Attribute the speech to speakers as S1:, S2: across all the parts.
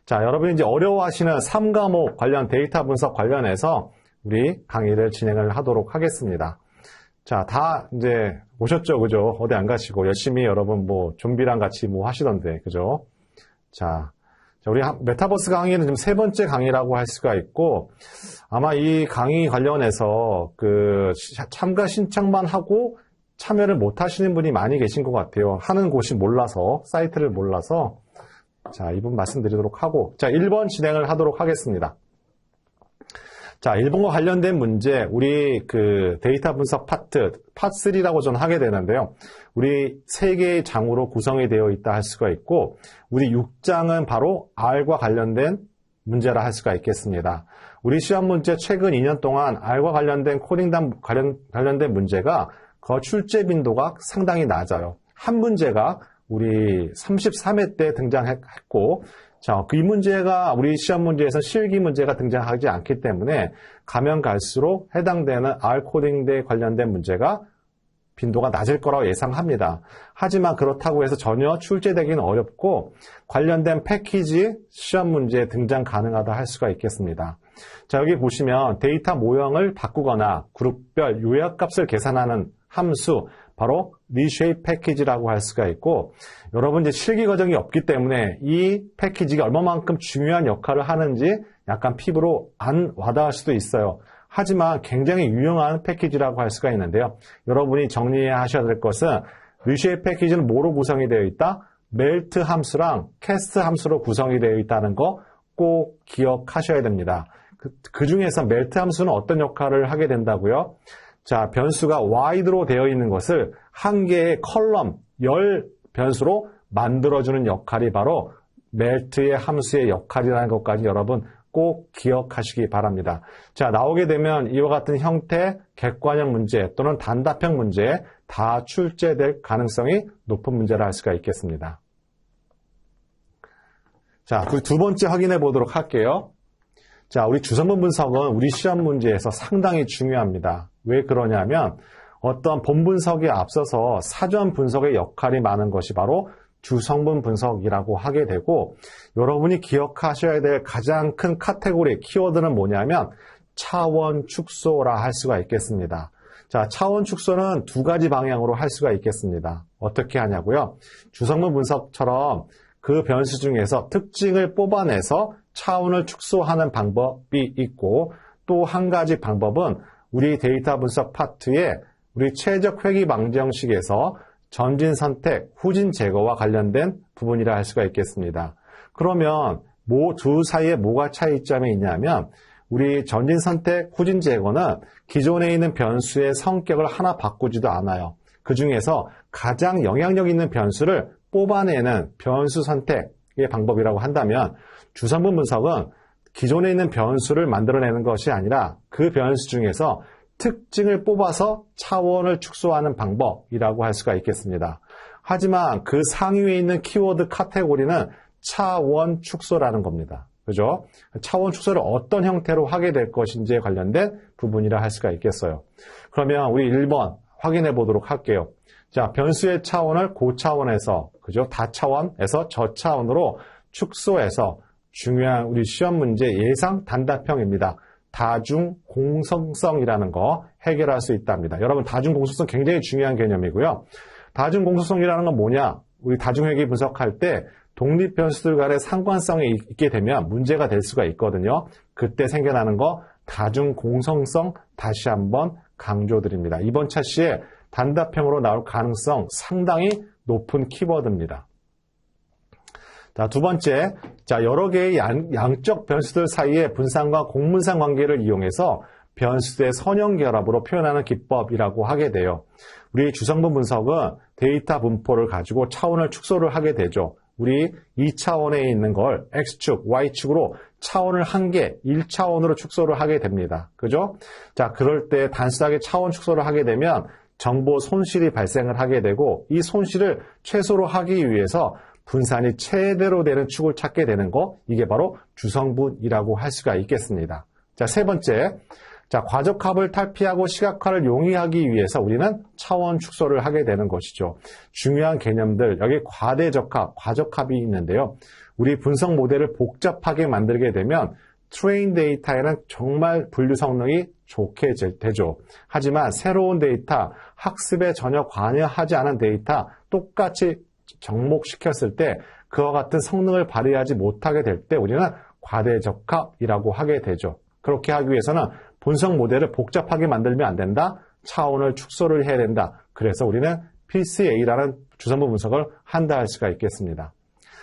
S1: 자, 여러분이 이제 어려워하시는 3과목 관련 데이터 분석 관련해서 우리 강의를 진행을 하도록 하겠습니다. 자, 다 이제 오셨죠, 그죠? 어디 안 가시고 열심히 여러분 뭐 좀비랑 같이 뭐 하시던데, 그죠? 자, 우리 메타버스 강의는 지금 세 번째 강의라고 할 수가 있고, 아마 이 강의 관련해서 그 참가 신청만 하고 참여를 못 하시는 분이 많이 계신 것 같아요. 하는 곳이 몰라서, 사이트를 몰라서. 자, 이 부분 말씀드리도록 하고, 자, 1번 진행을 하도록 하겠습니다. 자, 1번과 관련된 문제, 우리 그 데이터 분석 파트 3라고 저는 하게 되는데요. 우리 3개의 장으로 구성이 되어 있다 할 수가 있고, 우리 6장은 바로 R과 관련된 문제라 할 수가 있겠습니다. 우리 시험 문제 최근 2년 동안 R과 관련된 코딩단 관련된 문제가 그 출제 빈도가 상당히 낮아요. 한 문제가 우리 33회 때 등장했고, 자, 이 문제가 우리 시험 문제에서 실기 문제가 등장하지 않기 때문에 가면 갈수록 해당되는 R 코딩에 관련된 문제가 빈도가 낮을 거라고 예상합니다. 하지만 그렇다고 해서 전혀 출제되기는 어렵고 관련된 패키지 시험 문제에 등장 가능하다 할 수가 있겠습니다. 자, 여기 보시면 데이터 모형을 바꾸거나 그룹별 요약값을 계산하는 함수, 바로 reshape 패키지라고 할 수가 있고, 여러분 이제 실기 과정이 없기 때문에 이 패키지가 얼마만큼 중요한 역할을 하는지 약간 피부로 안 와닿을 수도 있어요. 하지만 굉장히 유용한 패키지라고 할 수가 있는데요. 여러분이 정리하셔야 될 것은 reshape 패키지는 뭐로 구성이 되어 있다? melt 함수랑 cast 함수로 구성이 되어 있다는 거 꼭 기억하셔야 됩니다. 그 중에서 melt 함수는 어떤 역할을 하게 된다고요? 자, 변수가 wide로 되어 있는 것을 한 개의 컬럼, 열 변수로 만들어주는 역할이 바로 melt의 함수의 역할이라는 것까지 여러분 꼭 기억하시기 바랍니다. 자, 나오게 되면 이와 같은 형태, 객관형 문제 또는 단답형 문제 다 출제될 가능성이 높은 문제라 할 수가 있겠습니다. 자, 그 두 번째 확인해 보도록 할게요. 자, 우리 주성분 분석은 우리 시험 문제에서 상당히 중요합니다. 왜 그러냐면 어떤 본 분석에 앞서서 사전 분석의 역할이 많은 것이 바로 주성분 분석이라고 하게 되고, 여러분이 기억하셔야 될 가장 큰 카테고리, 키워드는 뭐냐면 차원 축소라 할 수가 있겠습니다. 자, 차원 축소는 두 가지 방향으로 할 수가 있겠습니다. 어떻게 하냐고요? 주성분 분석처럼 그 변수 중에서 특징을 뽑아내서 차원을 축소하는 방법이 있고, 또 한 가지 방법은 우리 데이터 분석 파트에 우리 최적 회귀 방정식에서 전진 선택, 후진 제거와 관련된 부분이라 할 수가 있겠습니다. 그러면 두 사이에 뭐가 차이점이 있냐면, 우리 전진 선택, 후진 제거는 기존에 있는 변수의 성격을 하나 바꾸지도 않아요. 그 중에서 가장 영향력 있는 변수를 뽑아내는 변수 선택의 방법이라고 한다면, 주성분 분석은 기존에 있는 변수를 만들어내는 것이 아니라 그 변수 중에서 특징을 뽑아서 차원을 축소하는 방법이라고 할 수가 있겠습니다. 하지만 그 상위에 있는 키워드 카테고리는 차원 축소라는 겁니다. 그죠? 차원 축소를 어떤 형태로 하게 될 것인지에 관련된 부분이라 할 수가 있겠어요. 그러면 우리 1번 확인해 보도록 할게요. 자, 변수의 차원을 고차원에서, 그죠? 다차원에서 저차원으로 축소해서 중요한 우리 시험 문제 예상 단답형입니다. 다중 공성성이라는 거 해결할 수 있답니다. 여러분, 다중 공성성 굉장히 중요한 개념이고요. 다중 공성성이라는 건 뭐냐? 우리 다중회귀 분석할 때 독립 변수들 간의 상관성이 있게 되면 문제가 될 수가 있거든요. 그때 생겨나는 거 다중 공성성 다시 한번 강조드립니다. 이번 차시에 단답형으로 나올 가능성 상당히 높은 키워드입니다. 자, 두 번째, 자, 여러 개의 양적 변수들 사이의 분산과 공분산 관계를 이용해서 변수의 선형 결합으로 표현하는 기법이라고 하게 돼요. 우리 주성분 분석은 데이터 분포를 가지고 차원을 축소를 하게 되죠. 우리 2차원에 있는 걸 X축, Y축으로 차원을 한 개, 1차원으로 축소를 하게 됩니다. 그죠? 자, 그럴 때 단순하게 차원 축소를 하게 되면 정보 손실이 발생을 하게 되고, 이 손실을 최소로 하기 위해서 분산이 최대로 되는 축을 찾게 되는 거, 이게 바로 주성분이라고 할 수가 있겠습니다. 자, 세 번째. 자, 과적합을 탈피하고 시각화를 용이하기 위해서 우리는 차원 축소를 하게 되는 것이죠. 중요한 개념들, 여기 과대적합, 과적합이 있는데요. 우리 분석 모델을 복잡하게 만들게 되면 트레인 데이터에는 정말 분류 성능이 좋게 되죠. 하지만 새로운 데이터, 학습에 전혀 관여하지 않은 데이터 똑같이 접목시켰을 때 그와 같은 성능을 발휘하지 못하게 될 때 우리는 과대적합이라고 하게 되죠. 그렇게 하기 위해서는 분석 모델을 복잡하게 만들면 안 된다. 차원을 축소를 해야 된다. 그래서 우리는 PCA라는 주성분 분석을 한다 할 수가 있겠습니다.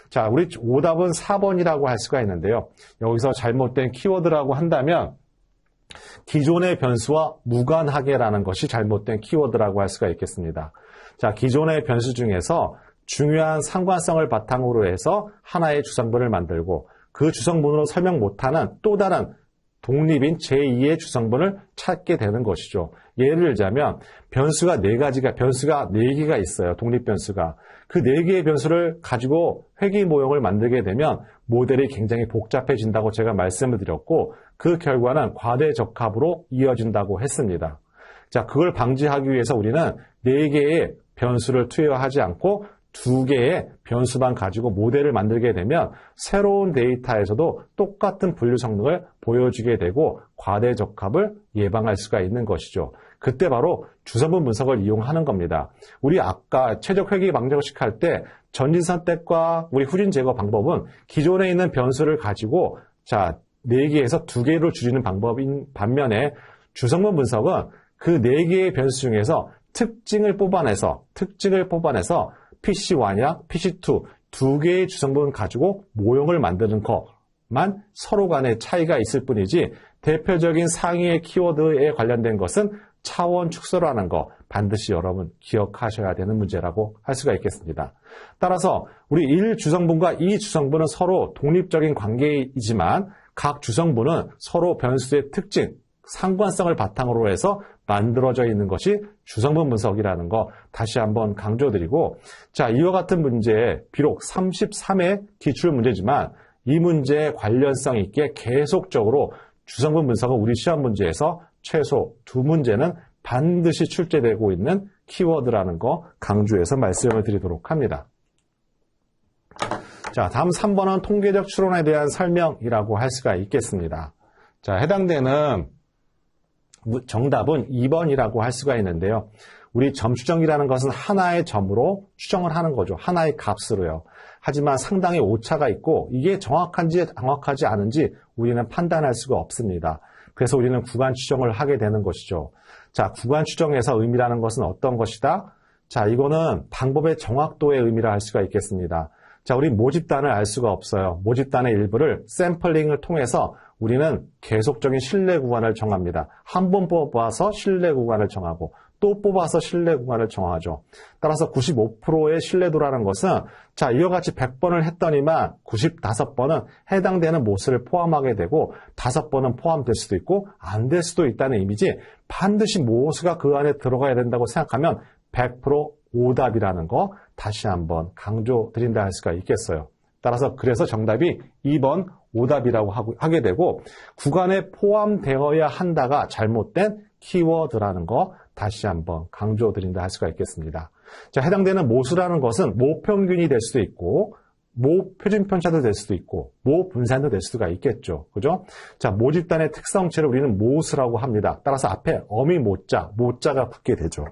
S1: 자, 우리 오답은 4번이라고 할 수가 있는데요. 여기서 잘못된 키워드라고 한다면 기존의 변수와 무관하게라는 것이 잘못된 키워드라고 할 수가 있겠습니다. 자, 기존의 변수 중에서 중요한 상관성을 바탕으로 해서 하나의 주성분을 만들고 그 주성분으로 설명 못하는 또 다른 독립인 제2의 주성분을 찾게 되는 것이죠. 예를 들자면 변수가 4개가 있어요. 독립 변수가. 그 4개의 변수를 가지고 회귀 모형을 만들게 되면 모델이 굉장히 복잡해진다고 제가 말씀을 드렸고 그 결과는 과대적합으로 이어진다고 했습니다. 자, 그걸 방지하기 위해서 우리는 4개의 변수를 투여하지 않고 2개의 변수만 가지고 모델을 만들게 되면 새로운 데이터에서도 똑같은 분류 성능을 보여주게 되고 과대적합을 예방할 수가 있는 것이죠. 그때 바로 주성분 분석을 이용하는 겁니다. 우리 아까 최적 회귀 방정식 할 때 전진 선택과 우리 후진 제거 방법은 기존에 있는 변수를 가지고 4개에서 2개로 줄이는 방법인 반면에 주성분 분석은 그 4개의 변수 중에서 특징을 뽑아내서 PC1이나 PC2 2개의 주성분을 가지고 모형을 만드는 것만 서로 간의 차이가 있을 뿐이지 대표적인 상위의 키워드에 관련된 것은 차원 축소라는 거 반드시 여러분 기억하셔야 되는 문제라고 할 수가 있겠습니다. 따라서 우리 1주성분과 2주성분은 서로 독립적인 관계이지만 각 주성분은 서로 변수의 특징, 상관성을 바탕으로 해서 만들어져 있는 것이 주성분 분석이라는 거 다시 한번 강조드리고, 자, 이와 같은 문제, 비록 33회 기출 문제지만 이 문제에 관련성 있게 계속적으로 주성분 분석은 우리 시험 문제에서 최소 2문제는 반드시 출제되고 있는 키워드라는 거 강조해서 말씀을 드리도록 합니다. 자, 다음 3번은 통계적 추론에 대한 설명이라고 할 수가 있겠습니다. 자, 해당되는 정답은 2번이라고 할 수가 있는데요. 우리 점 추정이라는 것은 하나의 점으로 추정을 하는 거죠. 하나의 값으로요. 하지만 상당히 오차가 있고 이게 정확한지 정확하지 않은지 우리는 판단할 수가 없습니다. 그래서 우리는 구간 추정을 하게 되는 것이죠. 자, 구간 추정에서 의미라는 것은 어떤 것이다? 자, 이거는 방법의 정확도의 의미라 할 수가 있겠습니다. 자, 우리 모집단을 알 수가 없어요. 모집단의 일부를 샘플링을 통해서 우리는 계속적인 신뢰 구간을 정합니다. 한 번 뽑아서 신뢰 구간을 정하고 또 뽑아서 신뢰 구간을 정하죠. 따라서 95%의 신뢰도라는 것은 자, 이와 같이 100번을 했더니만 95번은 해당되는 모수를 포함하게 되고 5번은 포함될 수도 있고 안 될 수도 있다는 의미지 반드시 모수가 그 안에 들어가야 된다고 생각하면 100% 오답이라는 거 다시 한번 강조드린다 할 수가 있겠어요. 따라서 그래서 정답이 2번 오답이라고 하게 되고 구간에 포함되어야 한다가 잘못된 키워드라는 거 다시 한번 강조드린다 할 수가 있겠습니다. 자, 해당되는 모수라는 것은 모평균이 될 수도 있고 모표준편차도 될 수도 있고 모분산도 될 수가 있겠죠. 그죠? 자, 모집단의 특성체를 우리는 모수라고 합니다. 따라서 앞에 어미 모자가 붙게 되죠.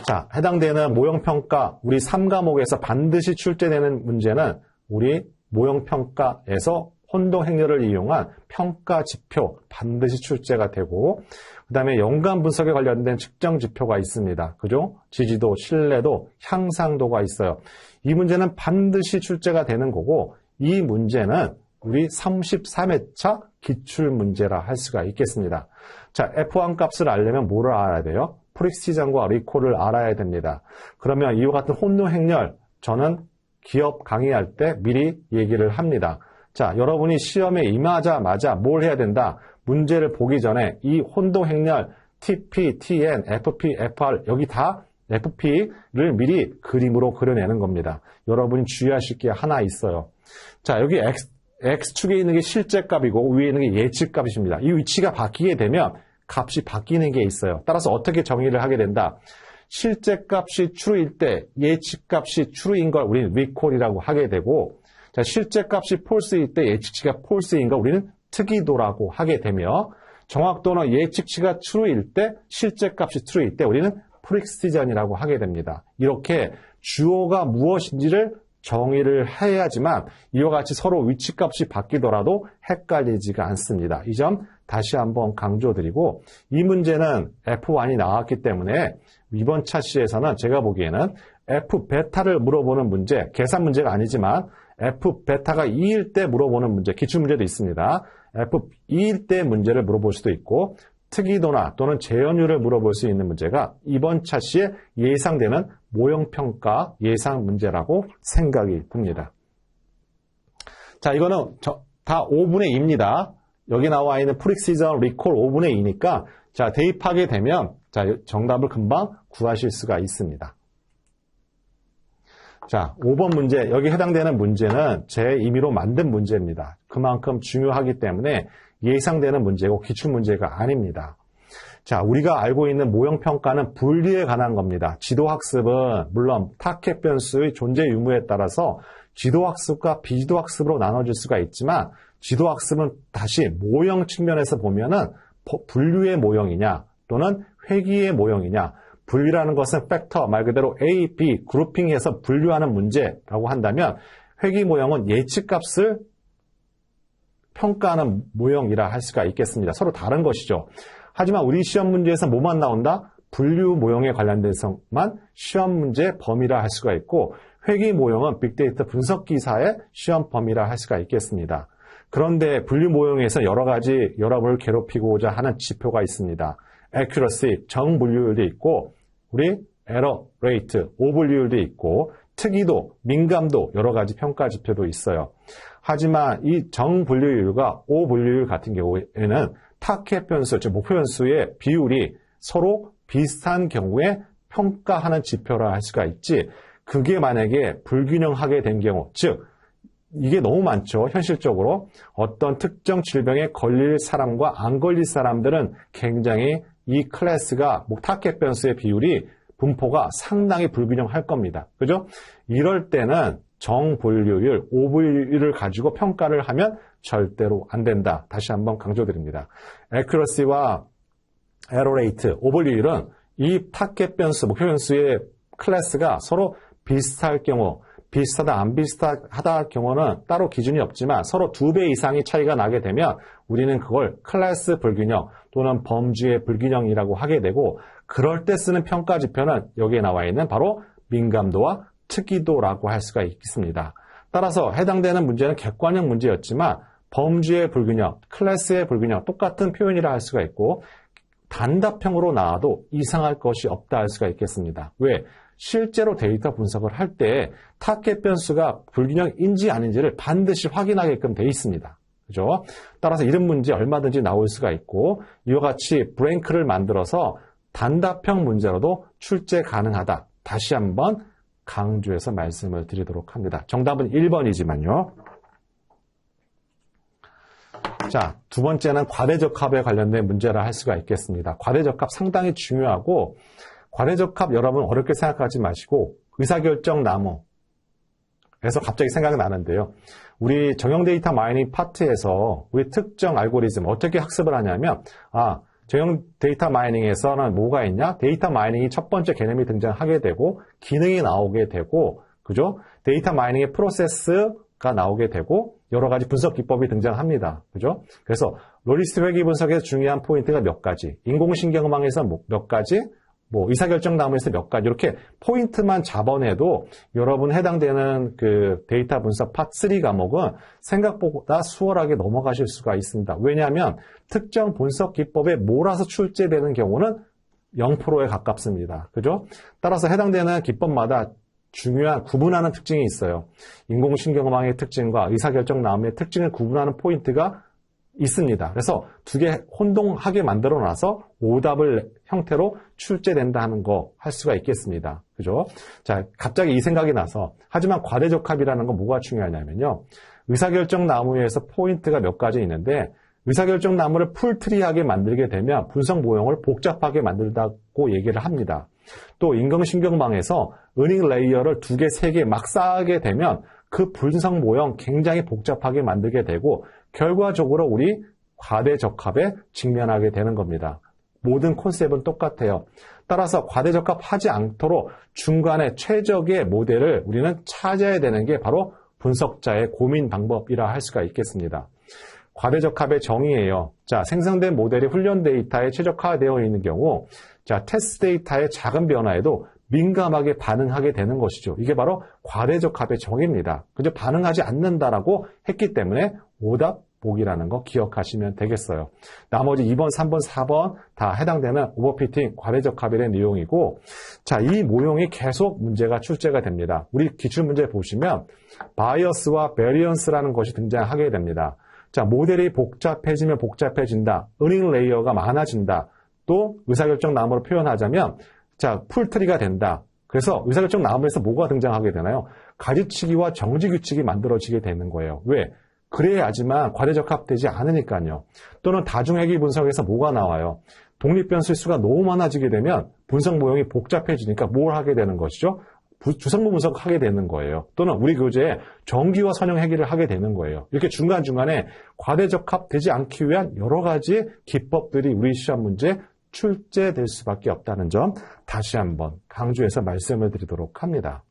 S1: 자, 해당되는 모형평가 우리 3과목에서 반드시 출제되는 문제는 우리 모형평가에서 혼동행렬을 이용한 평가지표 반드시 출제가 되고 그 다음에 연관 분석에 관련된 측정 지표가 있습니다. 그죠? 지지도, 신뢰도, 향상도가 있어요. 이 문제는 반드시 출제가 되는 거고 이 문제는 우리 33회차 기출문제라 할 수가 있겠습니다. 자, F1 값을 알려면 뭐를 알아야 돼요? 프리시전과 리콜을 알아야 됩니다. 그러면 이와 같은 혼동행렬 저는 기업 강의할 때 미리 얘기를 합니다. 자, 여러분이 시험에 임하자마자 뭘 해야 된다? 문제를 보기 전에 이 혼동행렬 TP, TN, FP, FR 여기 다 FP를 미리 그림으로 그려내는 겁니다. 여러분이 주의하실 게 하나 있어요. 자, 여기 X축에 있는 게 실제값이고 위에 있는 게 예측값입니다. 이 위치가 바뀌게 되면 값이 바뀌는 게 있어요. 따라서 어떻게 정의를 하게 된다? 실제 값이 true일 때 예측값이 true인 걸 우리는 recall이라고 하게 되고, 자, 실제 값이 false일 때 예측치가 false인 걸 우리는 특이도라고 하게 되며, 정확도는 예측치가 true일 때 실제 값이 true일 때 우리는 precision이라고 하게 됩니다. 이렇게 주어가 무엇인지를 정의를 해야지만 이와 같이 서로 위치값이 바뀌더라도 헷갈리지가 않습니다. 이 점 다시 한번 강조드리고, 이 문제는 F1이 나왔기 때문에 이번 차시에서는 제가 보기에는 F 베타를 물어보는 문제, 계산 문제가 아니지만 F 베타가 2일 때 물어보는 문제, 기출문제도 있습니다. F2일 때 문제를 물어볼 수도 있고, 특이도나 또는 재현율을 물어볼 수 있는 문제가 이번 차시에 예상되는 모형평가 예상 문제라고 생각이 듭니다. 자, 이거는 다 5분의 2입니다. 여기 나와 있는 precision, recall 5분의 2니까 자, 대입하게 되면 자, 정답을 금방 구하실 수가 있습니다. 자, 5번 문제, 여기 해당되는 문제는 제 임의로 만든 문제입니다. 그만큼 중요하기 때문에 예상되는 문제고 기출문제가 아닙니다. 자, 우리가 알고 있는 모형평가는 분류에 관한 겁니다. 지도학습은 물론 타켓 변수의 존재 유무에 따라서 지도학습과 비지도학습으로 나눠질 수가 있지만, 지도학습은 다시 모형 측면에서 보면은 분류의 모형이냐 또는 회귀의 모형이냐, 분류라는 것은 팩터, 말 그대로 A, B, 그룹핑해서 분류하는 문제라고 한다면, 회귀 모형은 예측값을 평가하는 모형이라 할 수가 있겠습니다. 서로 다른 것이죠. 하지만 우리 시험 문제에서 뭐만 나온다? 분류 모형에 관련돼서만 시험 문제 범위라 할 수가 있고, 회귀 모형은 빅데이터 분석 기사의 시험 범위라 할 수가 있겠습니다. 그런데 분류 모형에서 여러 가지 여러분을 괴롭히고자 하는 지표가 있습니다. accuracy, 정분류율도 있고, 우리 error rate, 오분류율도 있고, 특이도, 민감도 여러 가지 평가 지표도 있어요. 하지만 이 정분류율과 오분류율 같은 경우에는 타켓 변수, 즉 목표 변수의 비율이 서로 비슷한 경우에 평가하는 지표라 할 수가 있지, 그게 만약에 불균형하게 된 경우, 즉 이게 너무 많죠. 현실적으로 어떤 특정 질병에 걸릴 사람과 안 걸릴 사람들은 굉장히 이 클래스가 타켓 변수의 비율이 분포가 상당히 불균형할 겁니다. 그죠? 이럴 때는 정분류율, 오분류율을 가지고 평가를 하면 절대로 안 된다. 다시 한번 강조드립니다. accuracy와 error rate, 오분류율은 이 타켓 변수, 목표 변수의 클래스가 서로 비슷할 경우, 비슷하다, 안 비슷하다 할 경우는 따로 기준이 없지만 서로 2배 이상의 차이가 나게 되면 우리는 그걸 클래스 불균형 또는 범주의 불균형이라고 하게 되고, 그럴 때 쓰는 평가 지표는 여기에 나와 있는 바로 민감도와 특이도라고 할 수가 있습니다. 따라서 해당되는 문제는 객관형 문제였지만 범주의 불균형, 클래스의 불균형 똑같은 표현이라 할 수가 있고, 단답형으로 나와도 이상할 것이 없다 할 수가 있겠습니다. 왜? 실제로 데이터 분석을 할 때 타켓 변수가 불균형인지 아닌지를 반드시 확인하게끔 돼 있습니다. 그죠? 따라서 이런 문제 얼마든지 나올 수가 있고, 이와 같이 브랭크를 만들어서 단답형 문제로도 출제 가능하다. 다시 한번 강조해서 말씀을 드리도록 합니다. 정답은 1번이지만요. 자, 두 번째는 과대적합에 관련된 문제라 할 수가 있겠습니다. 과대적합 상당히 중요하고, 과대적합 여러분 어렵게 생각하지 마시고 의사결정 나무에서 갑자기 생각이 나는데요. 우리 정형 데이터 마이닝 파트에서 우리 특정 알고리즘 어떻게 학습을 하냐면, 정형 데이터 마이닝에서는 뭐가 있냐? 데이터 마이닝이 첫 번째 개념이 등장하게 되고 기능이 나오게 되고, 그죠? 데이터 마이닝의 프로세스가 나오게 되고 여러 가지 분석 기법이 등장합니다. 그죠? 그래서 로리스트 회귀 분석에서 중요한 포인트가 몇 가지, 인공신경음악에서 몇 가지, 의사결정 나무에서 몇 가지, 이렇게 포인트만 잡아내도 여러분 해당되는 그 데이터 분석 파트 3 과목은 생각보다 수월하게 넘어가실 수가 있습니다. 왜냐하면 특정 분석 기법에 몰아서 출제되는 경우는 0%에 가깝습니다. 그죠? 따라서 해당되는 기법마다 중요한 구분하는 특징이 있어요. 인공신경음악의 특징과 의사결정 나무의 특징을 구분하는 포인트가 있습니다. 그래서 두 개 혼동하게 만들어 놔서 오답을 형태로 출제된다는 거 할 수가 있겠습니다. 그죠? 자, 갑자기 이 생각이 나서, 하지만 과대적합이라는 건 뭐가 중요하냐면요. 의사결정 나무에서 포인트가 몇 가지 있는데, 의사결정 나무를 풀트리하게 만들게 되면 분석 모형을 복잡하게 만들다고 얘기를 합니다. 또 인공신경망에서 은행 레이어를 2개, 3개 막 쌓게 되면 그 분석 모형 굉장히 복잡하게 만들게 되고 결과적으로 우리 과대적합에 직면하게 되는 겁니다. 모든 콘셉트는 똑같아요. 따라서 과대적합하지 않도록 중간에 최적의 모델을 우리는 찾아야 되는 게 바로 분석자의 고민 방법이라 할 수가 있겠습니다. 과대적합의 정의예요. 자, 생성된 모델이 훈련 데이터에 최적화되어 있는 경우, 자, 테스트 데이터의 작은 변화에도 민감하게 반응하게 되는 것이죠. 이게 바로 과대적합의 정의입니다. 그저 반응하지 않는다라고 했기 때문에 오답 보기라는 거 기억하시면 되겠어요. 나머지 2번, 3번, 4번 다 해당되는 오버피팅, 과대적합에 대한 내용이고, 자, 이 모형이 계속 문제가 출제가 됩니다. 우리 기출문제 보시면 바이어스와 베리언스라는 것이 등장하게 됩니다. 자, 모델이 복잡해지면 복잡해진다. 은행 레이어가 많아진다. 또 의사결정 나무로 표현하자면 자, 풀트리가 된다. 그래서 의사결정 나무에서 뭐가 등장하게 되나요? 가지치기와 정지규칙이 만들어지게 되는 거예요. 왜? 그래야지만 과대적합되지 않으니까요. 또는 다중회귀 분석에서 뭐가 나와요? 독립변수의 수가 너무 많아지게 되면 분석 모형이 복잡해지니까 뭘 하게 되는 것이죠? 주성분 분석하게 되는 거예요. 또는 우리 교재에 정기와 선형 회귀를 하게 되는 거예요. 이렇게 중간중간에 과대적합되지 않기 위한 여러 가지 기법들이 우리 시험 문제에 출제될 수밖에 없다는 점 다시 한번 강조해서 말씀을 드리도록 합니다.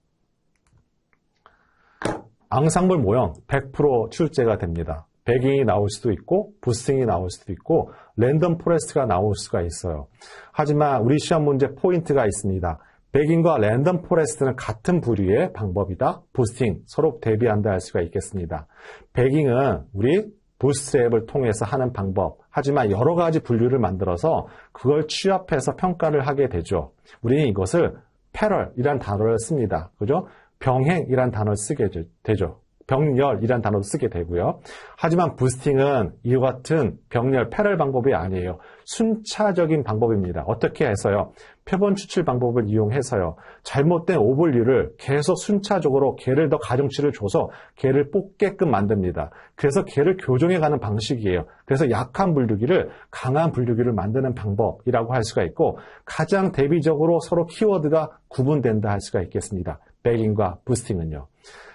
S1: 앙상블 모형 100% 출제가 됩니다. 배깅이 나올 수도 있고 부스팅이 나올 수도 있고 랜덤 포레스트가 나올 수가 있어요. 하지만 우리 시험 문제 포인트가 있습니다. 배깅과 랜덤 포레스트는 같은 부류의 방법이다. 부스팅, 서로 대비한다 할 수가 있겠습니다. 배깅은 우리 부스트랩을 통해서 하는 방법. 하지만 여러 가지 분류를 만들어서 그걸 취합해서 평가를 하게 되죠. 우리는 이것을 패럴이란 단어를 씁니다. 그죠? 병행이란 단어를 쓰게 되죠. 병렬이란 단어도 쓰게 되고요. 하지만 부스팅은 이와 같은 병렬, 패럴 방법이 아니에요. 순차적인 방법입니다. 어떻게 해서요? 표본 추출 방법을 이용해서요. 잘못된 오분류를 계속 순차적으로 개를 더 가중치를 줘서 개를 뽑게끔 만듭니다. 그래서 개를 교정해가는 방식이에요. 그래서 약한 분류기를 강한 분류기를 만드는 방법이라고 할 수가 있고 가장 대비적으로 서로 키워드가 구분된다 할 수가 있겠습니다. 배깅과 부스팅은요.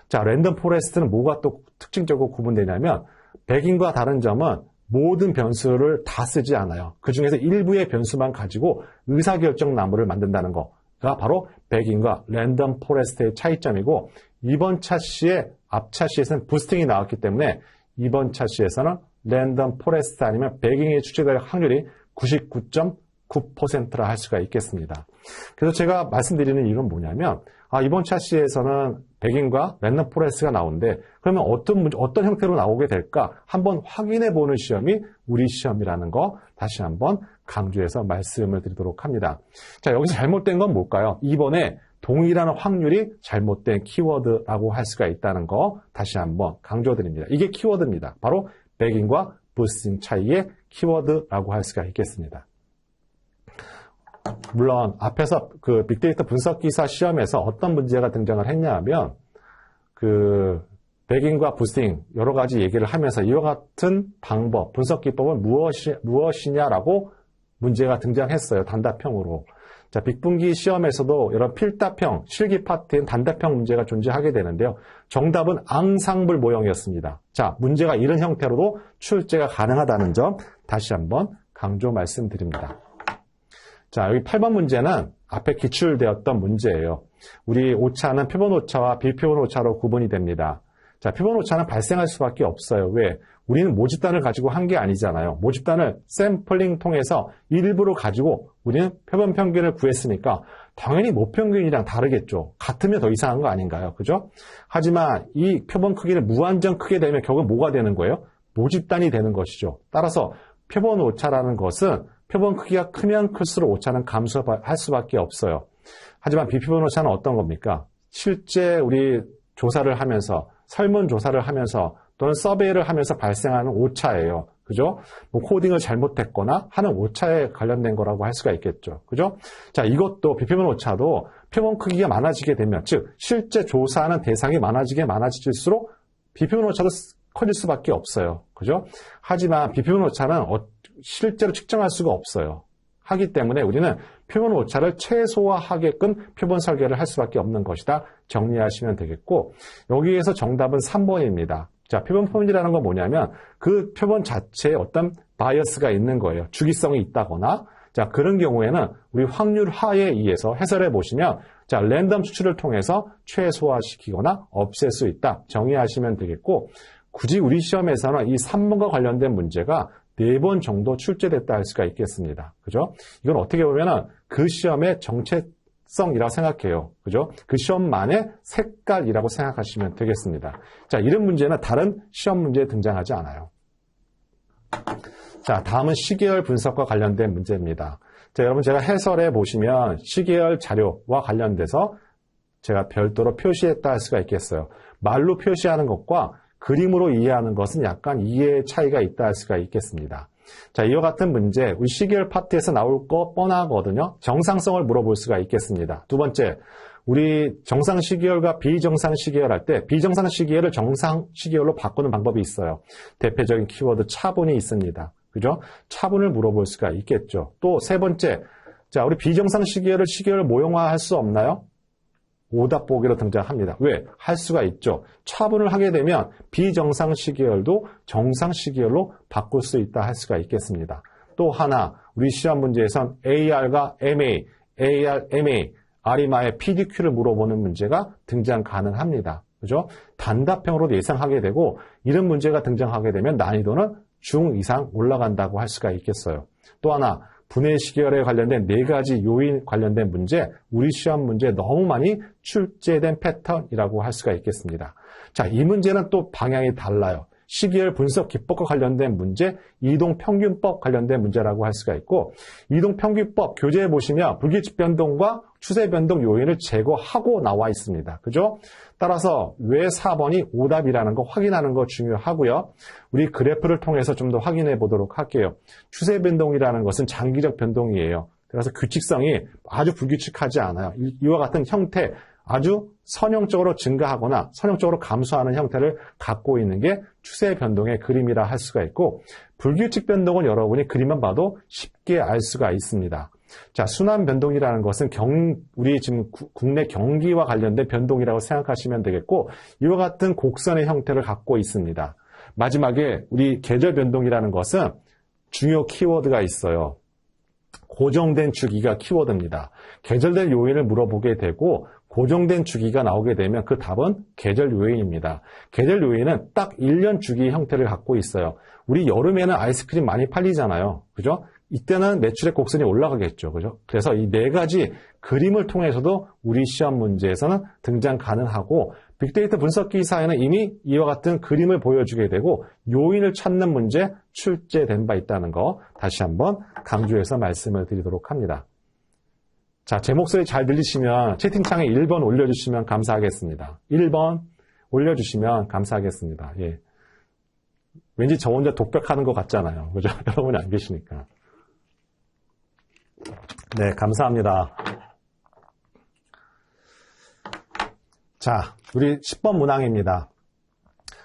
S1: 자, 랜덤 포레스트는 뭐가 또 특징적으로 구분되냐면 배깅과 다른 점은 모든 변수를 다 쓰지 않아요. 그 중에서 일부의 변수만 가지고 의사결정 나무를 만든다는 거가 바로 배깅과 랜덤 포레스트의 차이점이고 이번 차시의 앞 차시에서는 부스팅이 나왔기 때문에 이번 차시에서는 랜덤 포레스트 아니면 배깅이 출제될 확률이 99.9%라 할 수가 있겠습니다. 그래서 제가 말씀드리는 이유는 뭐냐면 이번 차시에서는 배깅과 랜덤 포레스트가 나오는데 그러면 어떤 형태로 나오게 될까 한번 확인해 보는 시험이 우리 시험이라는 거 다시 한번 강조해서 말씀을 드리도록 합니다. 자, 여기서 잘못된 건 뭘까요? 2번에 동일한 확률이 잘못된 키워드라고 할 수가 있다는 거 다시 한번 강조드립니다. 이게 키워드입니다. 바로 배깅과 부스팅 차이의 키워드라고 할 수가 있겠습니다. 물론 앞에서 그 빅데이터 분석기사 시험에서 어떤 문제가 등장을 했냐 하면 그 배깅과 부스팅 여러 가지 얘기를 하면서 이와 같은 방법, 분석 기법은 무엇이냐라고 문제가 등장했어요. 단답형으로. 자, 빅분기 시험에서도 이런 필답형, 실기 파트엔 단답형 문제가 존재하게 되는데요. 정답은 앙상블 모형이었습니다. 자, 문제가 이런 형태로도 출제가 가능하다는 점 다시 한번 강조 말씀드립니다. 자, 여기 8번 문제는 앞에 기출되었던 문제예요. 우리 오차는 표본 오차와 비표본 오차로 구분이 됩니다. 자, 표본 오차는 발생할 수밖에 없어요. 왜? 우리는 모집단을 가지고 한 게 아니잖아요. 모집단을 샘플링 통해서 일부를 가지고 우리는 표본 평균을 구했으니까 당연히 모평균이랑 다르겠죠. 같으면 더 이상한 거 아닌가요? 그죠? 하지만 이 표본 크기를 무한정 크게 되면 결국 뭐가 되는 거예요? 모집단이 되는 것이죠. 따라서 표본 오차라는 것은 표본 크기가 크면 클수록 오차는 감소할 수밖에 없어요. 하지만 비표본 오차는 어떤 겁니까? 실제 우리 조사를 하면서 설문조사를 하면서 또는 서베이를 하면서 발생하는 오차예요. 그죠? 뭐 코딩을 잘못했거나 하는 오차에 관련된 거라고 할 수가 있겠죠. 그죠? 자, 이것도 비표본 오차도 표본 크기가 많아지게 되면, 즉 실제 조사하는 대상이 많아질수록 비표본 오차도 커질 수밖에 없어요. 그죠? 하지만 비표본 오차는 실제로 측정할 수가 없어요. 하기 때문에 우리는 표본 오차를 최소화하게끔 표본 설계를 할 수밖에 없는 것이다. 정리하시면 되겠고, 여기에서 정답은 3번입니다. 자, 표본 포인트라는 건 뭐냐면 그 표본 자체에 어떤 바이어스가 있는 거예요. 주기성이 있다거나, 자, 그런 경우에는 우리 확률화에 의해서 해설해 보시면, 자, 랜덤 추출을 통해서 최소화시키거나 없앨 수 있다. 정의하시면 되겠고, 굳이 우리 시험에서는 이 3번과 관련된 문제가 4번 정도 출제됐다 할 수가 있겠습니다. 그죠? 이건 어떻게 보면은 그 시험의 정체성이라고 생각해요. 그죠? 그 시험만의 색깔이라고 생각하시면 되겠습니다. 자, 이런 문제는 다른 시험 문제에 등장하지 않아요. 자, 다음은 시계열 분석과 관련된 문제입니다. 자, 여러분 제가 해설해 보시면 시계열 자료와 관련돼서 제가 별도로 표시했다 할 수가 있겠어요. 말로 표시하는 것과 그림으로 이해하는 것은 약간 이해의 차이가 있다 할 수가 있겠습니다. 자, 이와 같은 문제, 우리 시계열 파트에서 나올 거 뻔하거든요. 정상성을 물어볼 수가 있겠습니다. 두 번째, 우리 정상 시계열과 비정상 시계열 할 때 비정상 시계열을 정상 시계열로 바꾸는 방법이 있어요. 대표적인 키워드 차분이 있습니다. 그죠? 차분을 물어볼 수가 있겠죠. 또 세 번째, 자, 우리 비정상 시계열을 시계열 모형화할 수 없나요? 오답 보기로 등장합니다. 왜? 할 수가 있죠. 차분을 하게 되면 비정상 시계열도 정상 시계열로 바꿀 수 있다 할 수가 있겠습니다. 또 하나, 우리 시험 문제에선 AR과 MA, AR, MA, RMA의 PDQ를 물어보는 문제가 등장 가능합니다. 그죠? 단답형으로 예상하게 되고 이런 문제가 등장하게 되면 난이도는 중 이상 올라간다고 할 수가 있겠어요. 또 하나, 분해 시계열에 관련된 4가지 요인 관련된 문제, 우리 시험 문제에 너무 많이 출제된 패턴이라고 할 수가 있겠습니다. 자, 이 문제는 또 방향이 달라요. 시계열 분석 기법과 관련된 문제, 이동평균법 관련된 문제라고 할 수가 있고, 이동평균법 교재에 보시면 불규칙 변동과 추세 변동 요인을 제거하고 나와 있습니다. 그죠? 따라서 왜 4번이 오답이라는 거 확인하는 거 중요하고요. 우리 그래프를 통해서 좀 더 확인해 보도록 할게요. 추세 변동이라는 것은 장기적 변동이에요. 그래서 규칙성이 아주 불규칙하지 않아요. 이와 같은 형태, 아주 선형적으로 증가하거나 선형적으로 감소하는 형태를 갖고 있는 게 추세 변동의 그림이라 할 수가 있고, 불규칙 변동은 여러분이 그림만 봐도 쉽게 알 수가 있습니다. 자, 순환 변동이라는 것은 우리 지금 국내 경기와 관련된 변동이라고 생각하시면 되겠고, 이와 같은 곡선의 형태를 갖고 있습니다. 마지막에 우리 계절 변동이라는 것은 중요 키워드가 있어요. 고정된 주기가 키워드입니다. 계절된 요인을 물어보게 되고 고정된 주기가 나오게 되면 그 답은 계절 요인입니다. 계절 요인은 딱 1년 주기 형태를 갖고 있어요. 우리 여름에는 아이스크림 많이 팔리잖아요. 그죠? 이때는 매출의 곡선이 올라가겠죠. 그죠? 그래서 이 4가지 그림을 통해서도 우리 시험 문제에서는 등장 가능하고, 빅데이터 분석기 사에는 이미 이와 같은 그림을 보여주게 되고 요인을 찾는 문제 출제된 바 있다는 거 다시 한번 강조해서 말씀을 드리도록 합니다. 자, 제 목소리 잘 들리시면 채팅창에 1번 올려주시면 감사하겠습니다. 1번 올려주시면 감사하겠습니다. 예. 왠지 저 혼자 독백하는 것 같잖아요. 그죠? 여러분이 안 계시니까. 네, 감사합니다. 자, 우리 10번 문항입니다.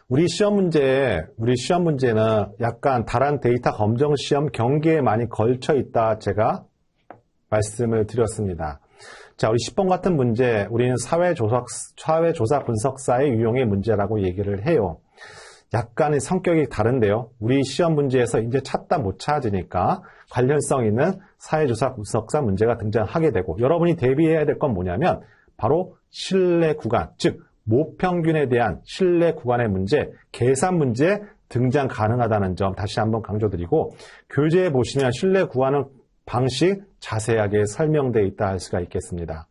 S1: 우리 시험 문제는 약간 다른 데이터 검정 시험 경계에 많이 걸쳐 있다 제가 말씀을 드렸습니다. 자, 우리 10번 같은 문제, 우리는 사회조사 분석사의 유형의 문제라고 얘기를 해요. 약간의 성격이 다른데요. 우리 시험 문제에서 이제 찾다 못 찾으니까 관련성 있는 사회조사 분석사 문제가 등장하게 되고, 여러분이 대비해야 될 건 뭐냐면 바로 신뢰 구간, 즉 모평균에 대한 신뢰 구간의 문제, 계산 문제 등장 가능하다는 점 다시 한번 강조드리고, 교재에 보시면 신뢰 구간은 방식 자세하게 설명되어 있다 할 수가 있겠습니다.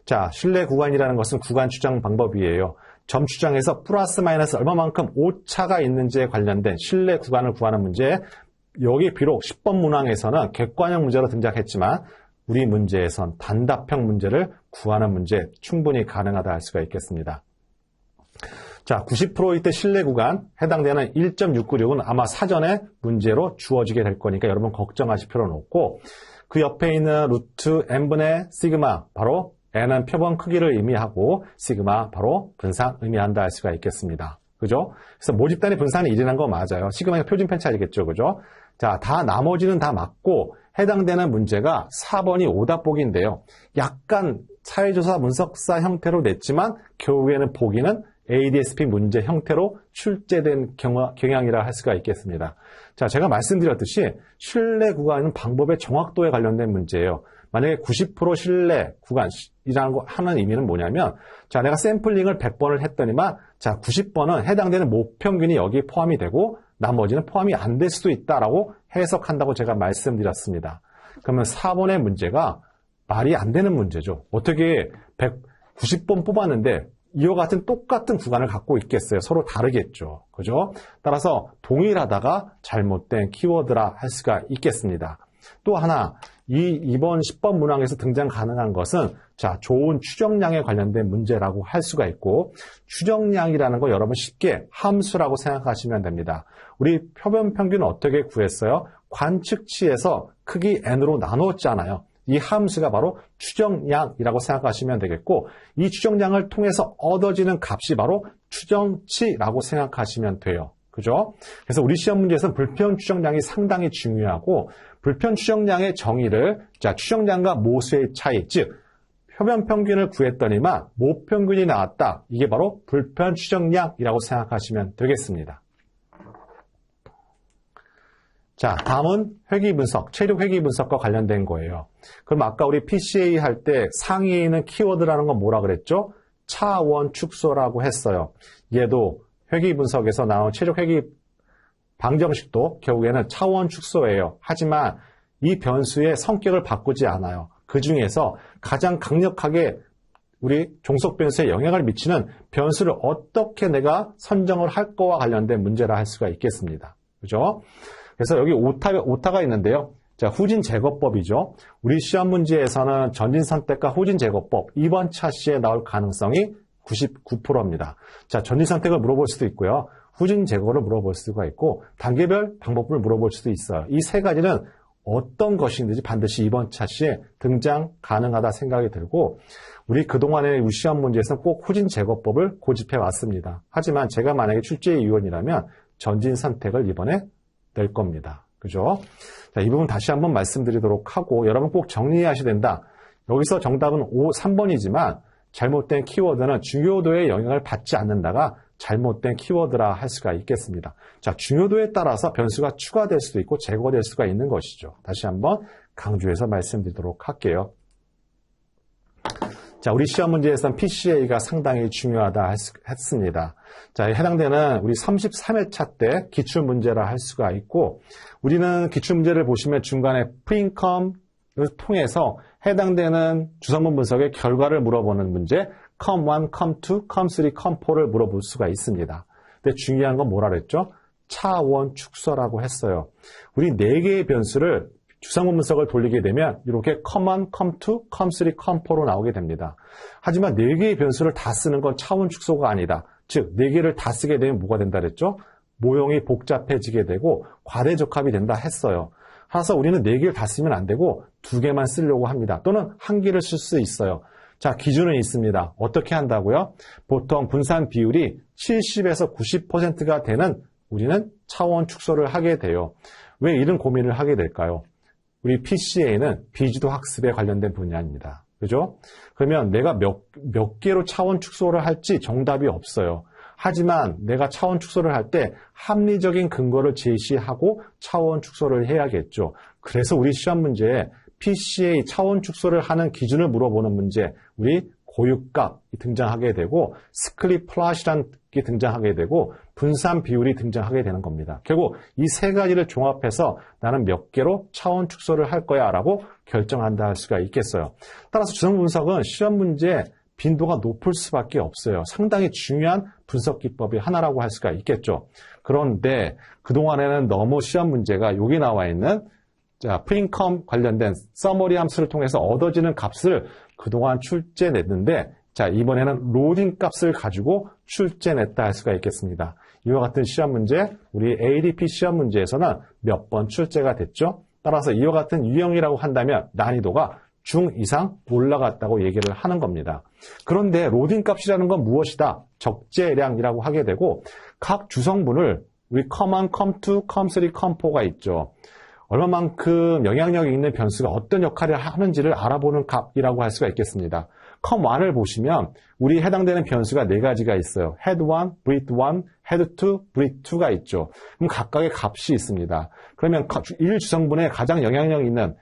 S1: 자, 신뢰 구간이라는 것은 구간 추정 방법이에요. 점 추정에서 플러스 마이너스 얼마만큼 오차가 있는지에 관련된 신뢰 구간을 구하는 문제, 여기 비록 10번 문항에서는 객관형 문제로 등장했지만 우리 문제에선 단답형 문제를 구하는 문제 충분히 가능하다 할 수가 있겠습니다. 자, 90%일 때 신뢰 구간 해당되는 1.696은 아마 사전에 문제로 주어지게 될 거니까 여러분 걱정하실 필요는 없고, 그 옆에 있는 루트 n분의 시그마, 바로 n은 표본 크기를 의미하고 시그마 바로 분산 의미한다 할 수가 있겠습니다. 그죠? 그래서 모집단위 분산이 일어난 거 맞아요. 시그마가 표준 편차이겠죠. 그죠? 자, 나머지는 다 맞고 해당되는 문제가 4번이 오답보기인데요. 약간 사회조사 문석사 형태로 냈지만 결국에는 보기는 ADS-B 문제 형태로 출제된 경향이라 할 수가 있겠습니다. 자, 제가 말씀드렸듯이 신뢰 구간은 방법의 정확도에 관련된 문제예요. 만약에 90% 신뢰 구간이라는 거 하는 의미는 뭐냐면, 자, 내가 샘플링을 100번을 했더니만, 자, 90번은 해당되는 모평균이 여기에 포함이 되고, 나머지는 포함이 안 될 수도 있다라고 해석한다고 제가 말씀드렸습니다. 그러면 4번의 문제가 말이 안 되는 문제죠. 어떻게 90번 뽑았는데, 이와 같은 똑같은 구간을 갖고 있겠어요. 서로 다르겠죠. 그죠? 따라서 동일하다가 잘못된 키워드라 할 수가 있겠습니다. 또 하나, 이번 10번 문항에서 등장 가능한 것은 자, 좋은 추정량에 관련된 문제라고 할 수가 있고, 추정량이라는 거 여러분 쉽게 함수라고 생각하시면 됩니다. 우리 표본 평균은 어떻게 구했어요? 관측치에서 크기 n으로 나눴잖아요. 이 함수가 바로 추정량이라고 생각하시면 되겠고, 이 추정량을 통해서 얻어지는 값이 바로 추정치라고 생각하시면 돼요. 그죠? 그래서 우리 시험 문제에서는 불편 추정량이 상당히 중요하고, 불편 추정량의 정의를, 자, 추정량과 모수의 차이, 즉, 표면 평균을 구했더니만 모평균이 나왔다. 이게 바로 불편 추정량이라고 생각하시면 되겠습니다. 자, 다음은 회귀분석, 체력 회귀분석과 관련된 거예요. 그럼 아까 우리 PCA 할 때 상위에 있는 키워드라는 건 뭐라 그랬죠? 차원 축소라고 했어요. 얘도 회귀분석에서 나온 체력 회귀 방정식도 결국에는 차원 축소예요. 하지만 이 변수의 성격을 바꾸지 않아요. 그 중에서 가장 강력하게 우리 종속 변수에 영향을 미치는 변수를 어떻게 내가 선정을 할 거와 관련된 문제라 할 수가 있겠습니다. 그죠? 그래서 여기 오타가 있는데요. 자, 후진 제거법이죠. 우리 시험 문제에서는 전진 선택과 후진 제거법 2번 차시에 나올 가능성이 99%입니다. 자, 전진 선택을 물어볼 수도 있고요. 후진 제거를 물어볼 수가 있고 단계별 방법을 물어볼 수도 있어요. 이 세 가지는 어떤 것인지 반드시 이번 차시에 등장 가능하다 생각이 들고, 우리 그동안의 우리 시험 문제에서는 꼭 후진 제거법을 고집해 왔습니다. 하지만 제가 만약에 출제위원이라면 전진 선택을 이번에 낼 겁니다. 그죠? 자, 이 부분 다시 한번 말씀드리도록 하고, 여러분 꼭 정리하셔야 된다. 여기서 정답은 3번이지만 잘못된 키워드는 중요도에 영향을 받지 않는다가 잘못된 키워드라 할 수가 있겠습니다. 자, 중요도에 따라서 변수가 추가될 수도 있고 제거될 수가 있는 것이죠. 다시 한번 강조해서 말씀드리도록 할게요. 자, 우리 시험 문제에서는 PCA가 상당히 중요하다 했습니다. 자, 해당되는 우리 33회차 때 기출문제라 할 수가 있고, 우리는 기출문제를 보시면 중간에 프린컴을 통해서 해당되는 주성분 분석의 결과를 물어보는 문제, com1, com2, com3, com4를 물어볼 수가 있습니다. 근데 중요한 건 뭐라 그랬죠? 차원 축소라고 했어요. 우리 4개의 변수를 주성분 분석을 돌리게 되면 이렇게 com1, com2, com3, com4로 나오게 됩니다. 하지만 4개의 변수를 다 쓰는 건 차원 축소가 아니다. 즉 4개를 다 쓰게 되면 뭐가 된다 그랬죠? 모형이 복잡해지게 되고 과대적합이 된다 했어요. 그래서 우리는 4개를 다 쓰면 안 되고 2개만 쓰려고 합니다. 또는 1개를 쓸 수 있어요. 자, 기준은 있습니다. 어떻게 한다고요? 보통 분산 비율이 70에서 90%가 되는 우리는 차원 축소를 하게 돼요. 왜 이런 고민을 하게 될까요? 우리 PCA는 비주도 학습에 관련된 분야입니다. 그죠? 그러면 내가 몇 개로 차원 축소를 할지 정답이 없어요. 하지만 내가 차원 축소를 할 때 합리적인 근거를 제시하고 차원 축소를 해야겠죠. 그래서 우리 시험 문제에 PCA 차원 축소를 하는 기준을 물어보는 문제, 우리 고유값이 등장하게 되고 스클릿 플롯이라는 게 등장하게 되고 분산 비율이 등장하게 되는 겁니다. 결국 이 세 가지를 종합해서 나는 몇 개로 차원 축소를 할 거야 라고 결정한다 할 수가 있겠어요. 따라서 주성 분석은 시험 문제 빈도가 높을 수밖에 없어요. 상당히 중요한 분석 기법이 하나라고 할 수가 있겠죠. 그런데 그동안에는 너무 시험 문제가 여기 나와 있는 자, 프린컴 관련된 서머리 함수를 통해서 얻어지는 값을 그동안 출제냈는데, 자, 이번에는 로딩 값을 가지고 출제냈다 할 수가 있겠습니다. 이와 같은 시험 문제, 우리 ADP 시험 문제에서는 몇 번 출제가 됐죠. 따라서 이와 같은 유형이라고 한다면 난이도가 중 이상 올라갔다고 얘기를 하는 겁니다. 그런데 로딩 값이라는 건 무엇이다? 적재량이라고 하게 되고 각 주성분을 우리 come1, come2, come3, come4가 있죠. 얼마만큼 영향력이 있는 변수가 어떤 역할을 하는지를 알아보는 값이라고 할 수가 있겠습니다. come1을 보시면 우리 해당되는 변수가 4가지가 있어요. head1, breath1, head2, breath2가 있죠. 그럼 각각의 값이 있습니다. 그러면 1주성분에 가장 영향력 있는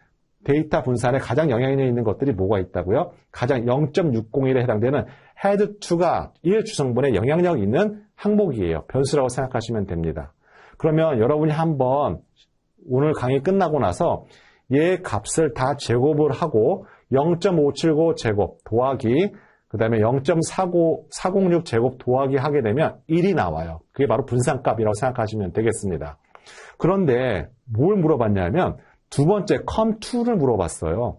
S1: 데이터 분산에 가장 영향력 있는 것들이 뭐가 있다고요? 가장 0.601에 해당되는 head2가 1주성분에 영향력 있는 항목이에요. 변수라고 생각하시면 됩니다. 그러면 여러분이 한번 오늘 강의 끝나고 나서 얘 값을 다 제곱을 하고 0.579 제곱 더하기 그 다음에 0.406 제곱 더하기 하게 되면 1이 나와요. 그게 바로 분산값이라고 생각하시면 되겠습니다. 그런데 뭘 물어봤냐면 두 번째 come2를 물어봤어요.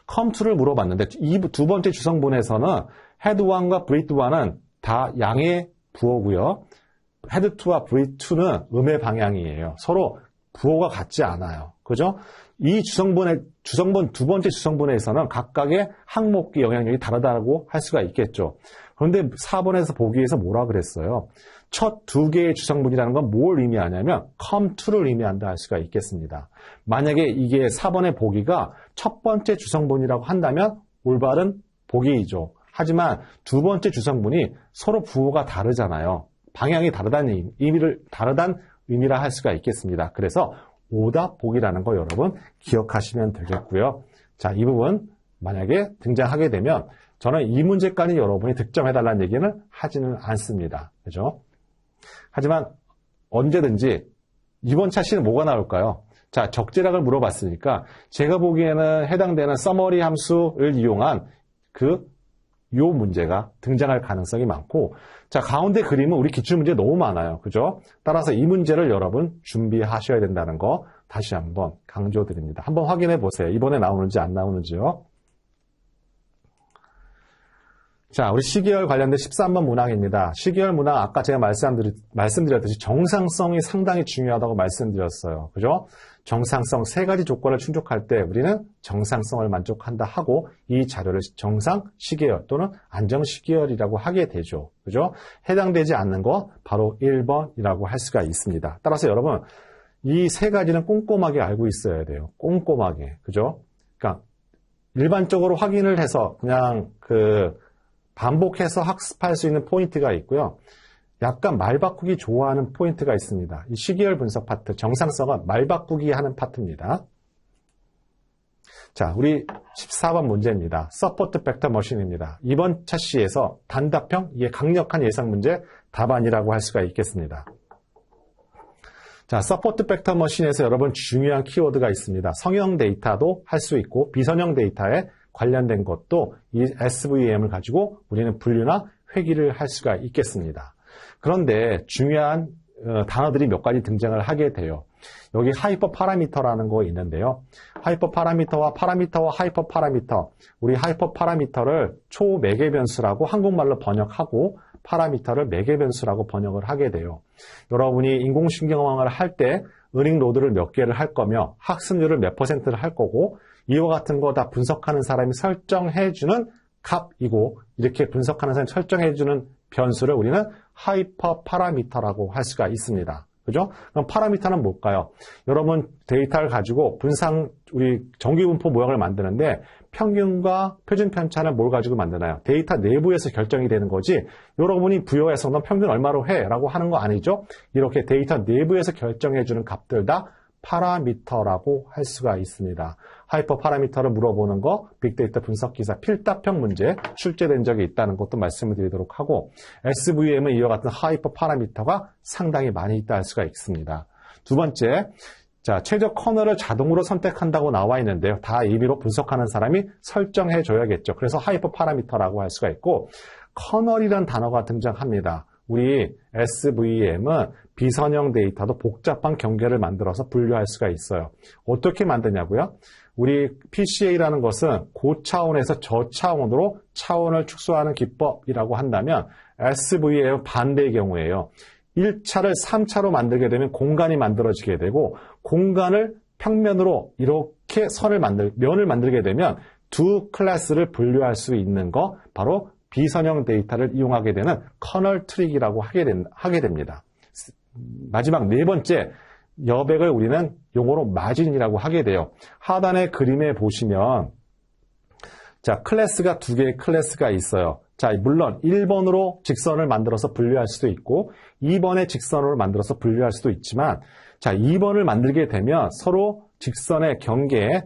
S1: come2를 물어봤는데 이 두 번째 주성분에서는 head1과 breath1은 다 양의 부호고요. head2와 breath2는 음의 방향이에요. 서로 부호가 같지 않아요. 그죠? 이 주성분 두 번째 주성분에서는 각각의 항목의 영향력이 다르다고 할 수가 있겠죠. 그런데 4번에서 보기에서 뭐라 그랬어요? 첫 두 개의 주성분이라는 건 뭘 의미하냐면 come2를 의미한다 할 수가 있겠습니다. 만약에 이게 4번의 보기가 첫 번째 주성분이라고 한다면 올바른 보기이죠. 하지만 두 번째 주성분이 서로 부호가 다르잖아요. 방향이 다르다는 의미라 할 수가 있겠습니다. 그래서 오답 보기라는 거 여러분 기억하시면 되겠고요. 자, 이 부분 만약에 등장하게 되면 저는 이 문제까지 여러분이 득점해달라는 얘기는 하지는 않습니다. 그죠? 하지만 언제든지 이번 차시는 뭐가 나올까요? 자, 적재량을 물어봤으니까 제가 보기에는 해당되는 서머리 함수를 이용한 요 문제가 등장할 가능성이 많고, 자, 가운데 그림은 우리 기출문제 너무 많아요. 그죠? 따라서 이 문제를 여러분 준비하셔야 된다는 거 다시 한번 강조드립니다. 한번 확인해 보세요. 이번에 나오는지 안 나오는지요. 자, 우리 시계열 관련된 13번 문항입니다. 시계열 문항 아까 제가 말씀드렸듯이 정상성이 상당히 중요하다고 말씀드렸어요. 그죠? 정상성 3가지 조건을 충족할 때 우리는 정상성을 만족한다 하고 이 자료를 정상 시계열 또는 안정 시계열이라고 하게 되죠. 그죠? 해당되지 않는 거 바로 1번이라고 할 수가 있습니다. 따라서 여러분 이 3가지는 꼼꼼하게 알고 있어야 돼요. 꼼꼼하게. 그죠? 그러니까 일반적으로 확인을 해서 그냥 반복해서 학습할 수 있는 포인트가 있고요. 약간 말 바꾸기 좋아하는 포인트가 있습니다. 이 시계열 분석 파트, 정상성은 말 바꾸기 하는 파트입니다. 자, 우리 14번 문제입니다. 서포트 벡터 머신입니다. 이번 차시에서 단답형, 이게 강력한 예상 문제 답안이라고 할 수가 있겠습니다. 자, 서포트 벡터 머신에서 여러분 중요한 키워드가 있습니다. 성형 데이터도 할 수 있고 비선형 데이터에 관련된 것도 이 SVM을 가지고 우리는 분류나 회귀를 할 수가 있겠습니다. 그런데 중요한 단어들이 몇 가지 등장을 하게 돼요. 여기 하이퍼 파라미터라는 거 있는데요. 하이퍼 파라미터와 하이퍼 파라미터, 우리 하이퍼 파라미터를 초매개 변수라고 한국말로 번역하고 파라미터를 매개 변수라고 번역을 하게 돼요. 여러분이 인공신경망을 할 때 은행 로드를 몇 개를 할 거며 학습률을 몇 %를 할 거고 이와 같은 거 다 분석하는 사람이 설정해주는 값이고 이렇게 분석하는 사람이 설정해주는 변수를 우리는 하이퍼 파라미터라고 할 수가 있습니다. 그죠? 그럼 파라미터는 뭘까요? 여러분 데이터를 가지고 우리 정규분포 모형을 만드는데 평균과 표준 편차는 뭘 가지고 만드나요? 데이터 내부에서 결정이 되는 거지 여러분이 부여해서 넌 평균 얼마로 해? 라고 하는 거 아니죠? 이렇게 데이터 내부에서 결정해주는 값들 다 파라미터라고 할 수가 있습니다. 하이퍼 파라미터를 물어보는 거 빅데이터 분석 기사 필답형 문제 출제된 적이 있다는 것도 말씀을 드리도록 하고 SVM은 이와 같은 하이퍼 파라미터가 상당히 많이 있다 할 수가 있습니다. 두 번째, 자, 최저 커널을 자동으로 선택한다고 나와 있는데요. 다 임의로 분석하는 사람이 설정해 줘야겠죠. 그래서 하이퍼 파라미터라고 할 수가 있고 커널이라는 단어가 등장합니다. 우리 SVM은 비선형 데이터도 복잡한 경계를 만들어서 분류할 수가 있어요. 어떻게 만드냐고요? 우리 PCA라는 것은 고차원에서 저차원으로 차원을 축소하는 기법이라고 한다면 SVM은 반대의 경우에요. 1차를 3차로 만들게 되면 공간이 만들어지게 되고 공간을 평면으로 이렇게 면을 만들게 되면 두 클래스를 분류할 수 있는 거 바로 비선형 데이터를 이용하게 되는 커널 트릭이라고 하게 됩니다. 마지막 네 번째 여백을 우리는 용어로 마진이라고 하게 돼요. 하단의 그림에 보시면 자, 클래스가 두 개의 클래스가 있어요. 자, 물론 1번으로 직선을 만들어서 분류할 수도 있고 2번의 직선으로 만들어서 분류할 수도 있지만 자, 2번을 만들게 되면 서로 직선의 경계에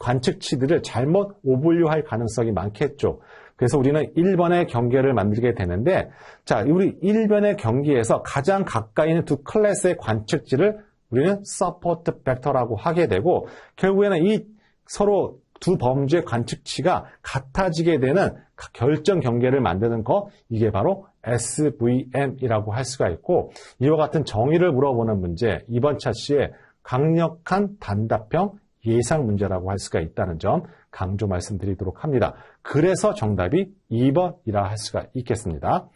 S1: 관측치들을 잘못 오분류할 가능성이 많겠죠. 그래서 우리는 1번의 경계를 만들게 되는데 자, 우리 1번의 경계에서 가장 가까이 있는 두 클래스의 관측치를 우리는 서포트 벡터라고 하게 되고 결국에는 이 서로 두 범주의 관측치가 같아지게 되는 결정 경계를 만드는 거 이게 바로 SVM이라고 할 수가 있고 이와 같은 정의를 물어보는 문제 이번 차시에 강력한 단답형 예상 문제라고 할 수가 있다는 점 강조 말씀드리도록 합니다. 그래서 정답이 2번이라 할 수가 있겠습니다.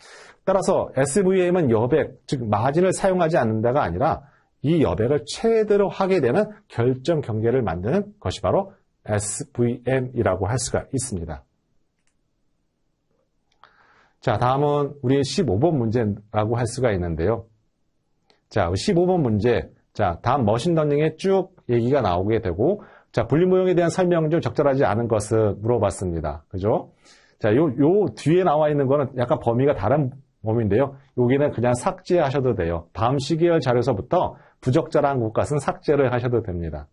S1: 따라서 SVM은 여백, 즉 마진을 사용하지 않는다가 아니라 이 여백을 최대로 하게 되는 결정 경계를 만드는 것이 바로 SVM이라고 할 수가 있습니다. 자, 다음은 우리 15번 문제라고 할 수가 있는데요. 자, 15번 문제. 자, 다음 머신러닝에 쭉 얘기가 나오게 되고, 자, 분리모형에 대한 설명 좀 적절하지 않은 것을 물어봤습니다. 그죠? 자, 요 뒤에 나와 있는 거는 약간 범위가 다른 범위인데요. 여기는 그냥 삭제하셔도 돼요. 다음 시계열 자료서부터 부적절한 국가는 삭제를 하셔도 됩니다.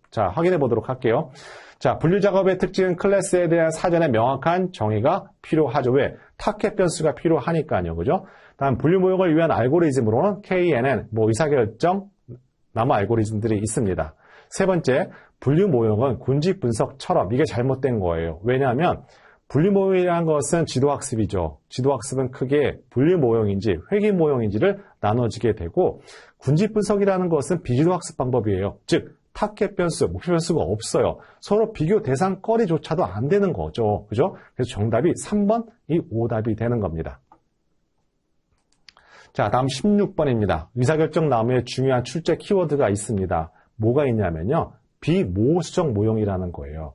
S1: 자, 확인해 보도록 할게요. 자, 분류 작업의 특징은 클래스에 대한 사전에 명확한 정의가 필요하죠. 왜? 타켓 변수가 필요하니까요. 그죠? 다음 분류 모형을 위한 알고리즘으로는 KNN, 의사결정, 나무 알고리즘들이 있습니다. 세 번째, 분류 모형은 군집 분석처럼 이게 잘못된 거예요. 왜냐하면 분류 모형이라는 것은 지도학습이죠. 지도학습은 크게 분류 모형인지 회귀 모형인지를 나눠지게 되고 군집 분석이라는 것은 비지도학습 방법이에요. 즉 타켓 변수, 목표 변수가 없어요. 서로 비교 대상거리조차도 안 되는 거죠. 그죠? 그래서 정답이 3번이 오답이 되는 겁니다. 자, 다음 16번입니다. 의사결정 나무에 중요한 출제 키워드가 있습니다. 뭐가 있냐면요. 비모수적 모형이라는 거예요.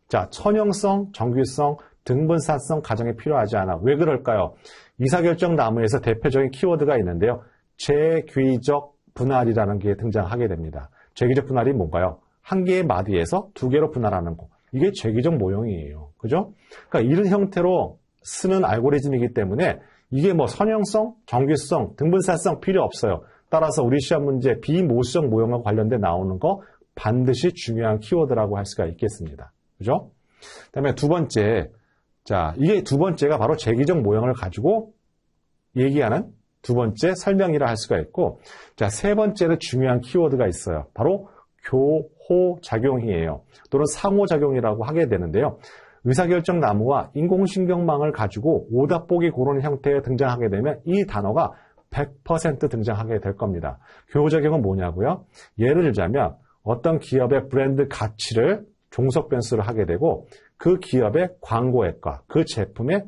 S1: 자, 천형성, 정규성, 등분사성 가정이 필요하지 않아. 왜 그럴까요? 의사결정 나무에서 대표적인 키워드가 있는데요. 재귀적 분할이라는 게 등장하게 됩니다. 재귀적 분할이 뭔가요? 한 개의 마디에서 두 개로 분할하는 거. 이게 재귀적 모형이에요. 그죠? 그러니까 이런 형태로 쓰는 알고리즘이기 때문에 이게 선형성, 정규성, 등분사성 필요 없어요. 따라서 우리 시험 문제 비모수적 모형과 관련된 나오는 거 반드시 중요한 키워드라고 할 수가 있겠습니다. 그죠? 그다음에 두 번째. 자, 이게 두 번째가 바로 재귀적 모형을 가지고 얘기하는 두 번째 설명이라 할 수가 있고, 자, 세 번째는 중요한 키워드가 있어요. 바로 교호작용이에요. 또는 상호작용이라고 하게 되는데요. 의사결정 나무와 인공신경망을 가지고 오답보기 고르는 형태에 등장하게 되면 이 단어가 100% 등장하게 될 겁니다. 교호작용은 뭐냐고요? 예를 들자면 어떤 기업의 브랜드 가치를 종속 변수를 하게 되고 그 기업의 광고액과 그 제품의